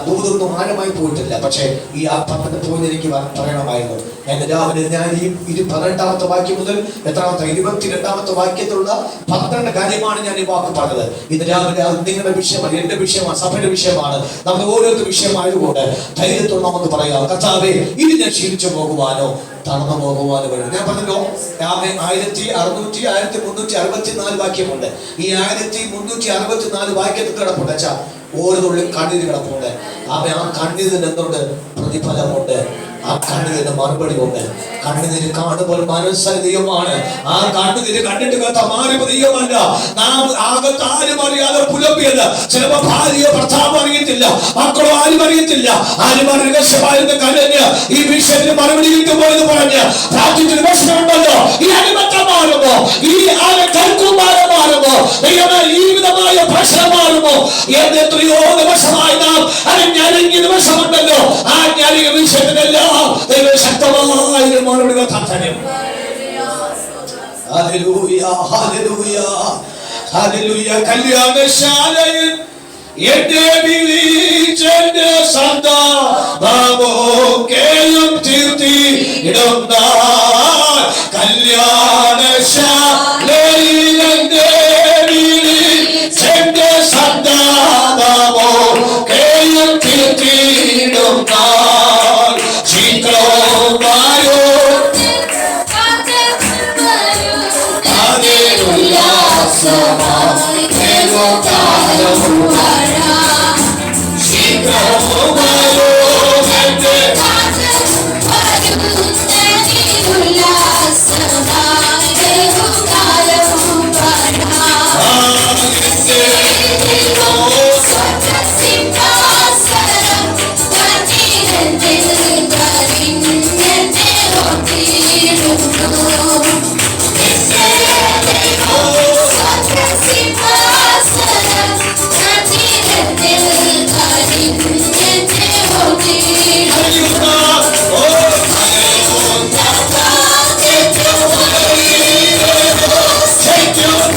ദൂതൊന്നും ആഴമായി പോയിട്ടില്ല. പക്ഷേ ഈ 12 പോയിന്റ് എനിക്ക് പറയണമായിരുന്നു. എന്റെ രാവിലെ ഞാൻ ഈ 18ാമത്തെ വാക്യം മുതൽ 22ാമത്തെ വാക്യത്തിലുള്ള 12 കാര്യമാണ് ഞാൻ ഈ വാക്ക് പറഞ്ഞത്. ഇന്ന് രാവിലെ അത് നിങ്ങളുടെ വിഷയമാണ്, എന്റെ വിഷയമാണ്, സഭയുടെ വിഷയമാണ്, നമ്മുടെ ഓരോരുത്തർ വിഷയമായതുകൊണ്ട് ധൈര്യത്തോടെ നമുക്ക് പറയാം, കർത്താവേ ഇനി ഞാൻ ക്ഷീണിച്ചു പോകുവാനോ തളർന്നു പോകുവാനോ വേണം. ഞാൻ പറഞ്ഞല്ലോ 1364 വാക്യമുണ്ട്. ഈ 1364 വാക്യത്തിൽ കിടപ്പുണ്ട്. അച്ഛാ ഓരോ തുള്ളി കണ്ണീര് കിടപ്പുണ്ട്. ആ കണ്ണീരിന് എന്തുണ്ട്? പ്രതിഫലമുണ്ട്. ആ കണ്ണുനീരിന് മറുപടി ഉണ്ട്. കണ്ണുനീര് കാണുമ്പോൾ മനസ്സരീയമാണ്. ആ കണ്ണുനീര് കണ്ടിട്ട് മാറി ദൈവമല്ല. നാം ആകത്ത് ആരും അറിയാതെ പുലപ്പിയത്. ചിലപ്പോ ഭാര്യയോ ഭർത്താവ് അറിയത്തില്ല, മക്കളോ ആരും അറിയത്തില്ല. ആരും രഹസ്യമായിരുന്നു കരഞ്ഞ് ഈ വിഷയത്തിന് മറുപടി കിട്ടുമോ എന്ന് പറഞ്ഞ് പ്രാർത്ഥിച്ചൊരു പ്രശ്നമുണ്ടല്ലോ. ഈ അടിമത്തം മാറുമോ? ഈ കൽക്കുമാരം മാറുമോ? ദൈവമേ, ഈ വിധമായ പ്രശ്നം മാറുമോ? എത്രയോ ദിവസമായി നാം ഞരങ്ങിയ ദിവസമുണ്ടല്ലോ. ആ ഞരങ്ങിയ വിഷയത്തിനെല്ലാം ദൈവം ശക്തമായ മറുപടി കർത്താവേ. Hallelujah, hallelujah, hallelujah. കല്യാണശാലയിൽ എന്നെ വിളിച്ചെന്റെ സന്താപമൊക്കെയും തീർത്തിടുന്ന കല്യാണശാലയിൽ എന്നെ വിളിച്ചെന്റെ സന്താപമൊക്കെയും തീർത്തിടുന്ന ശീഘ്രമായോ Take your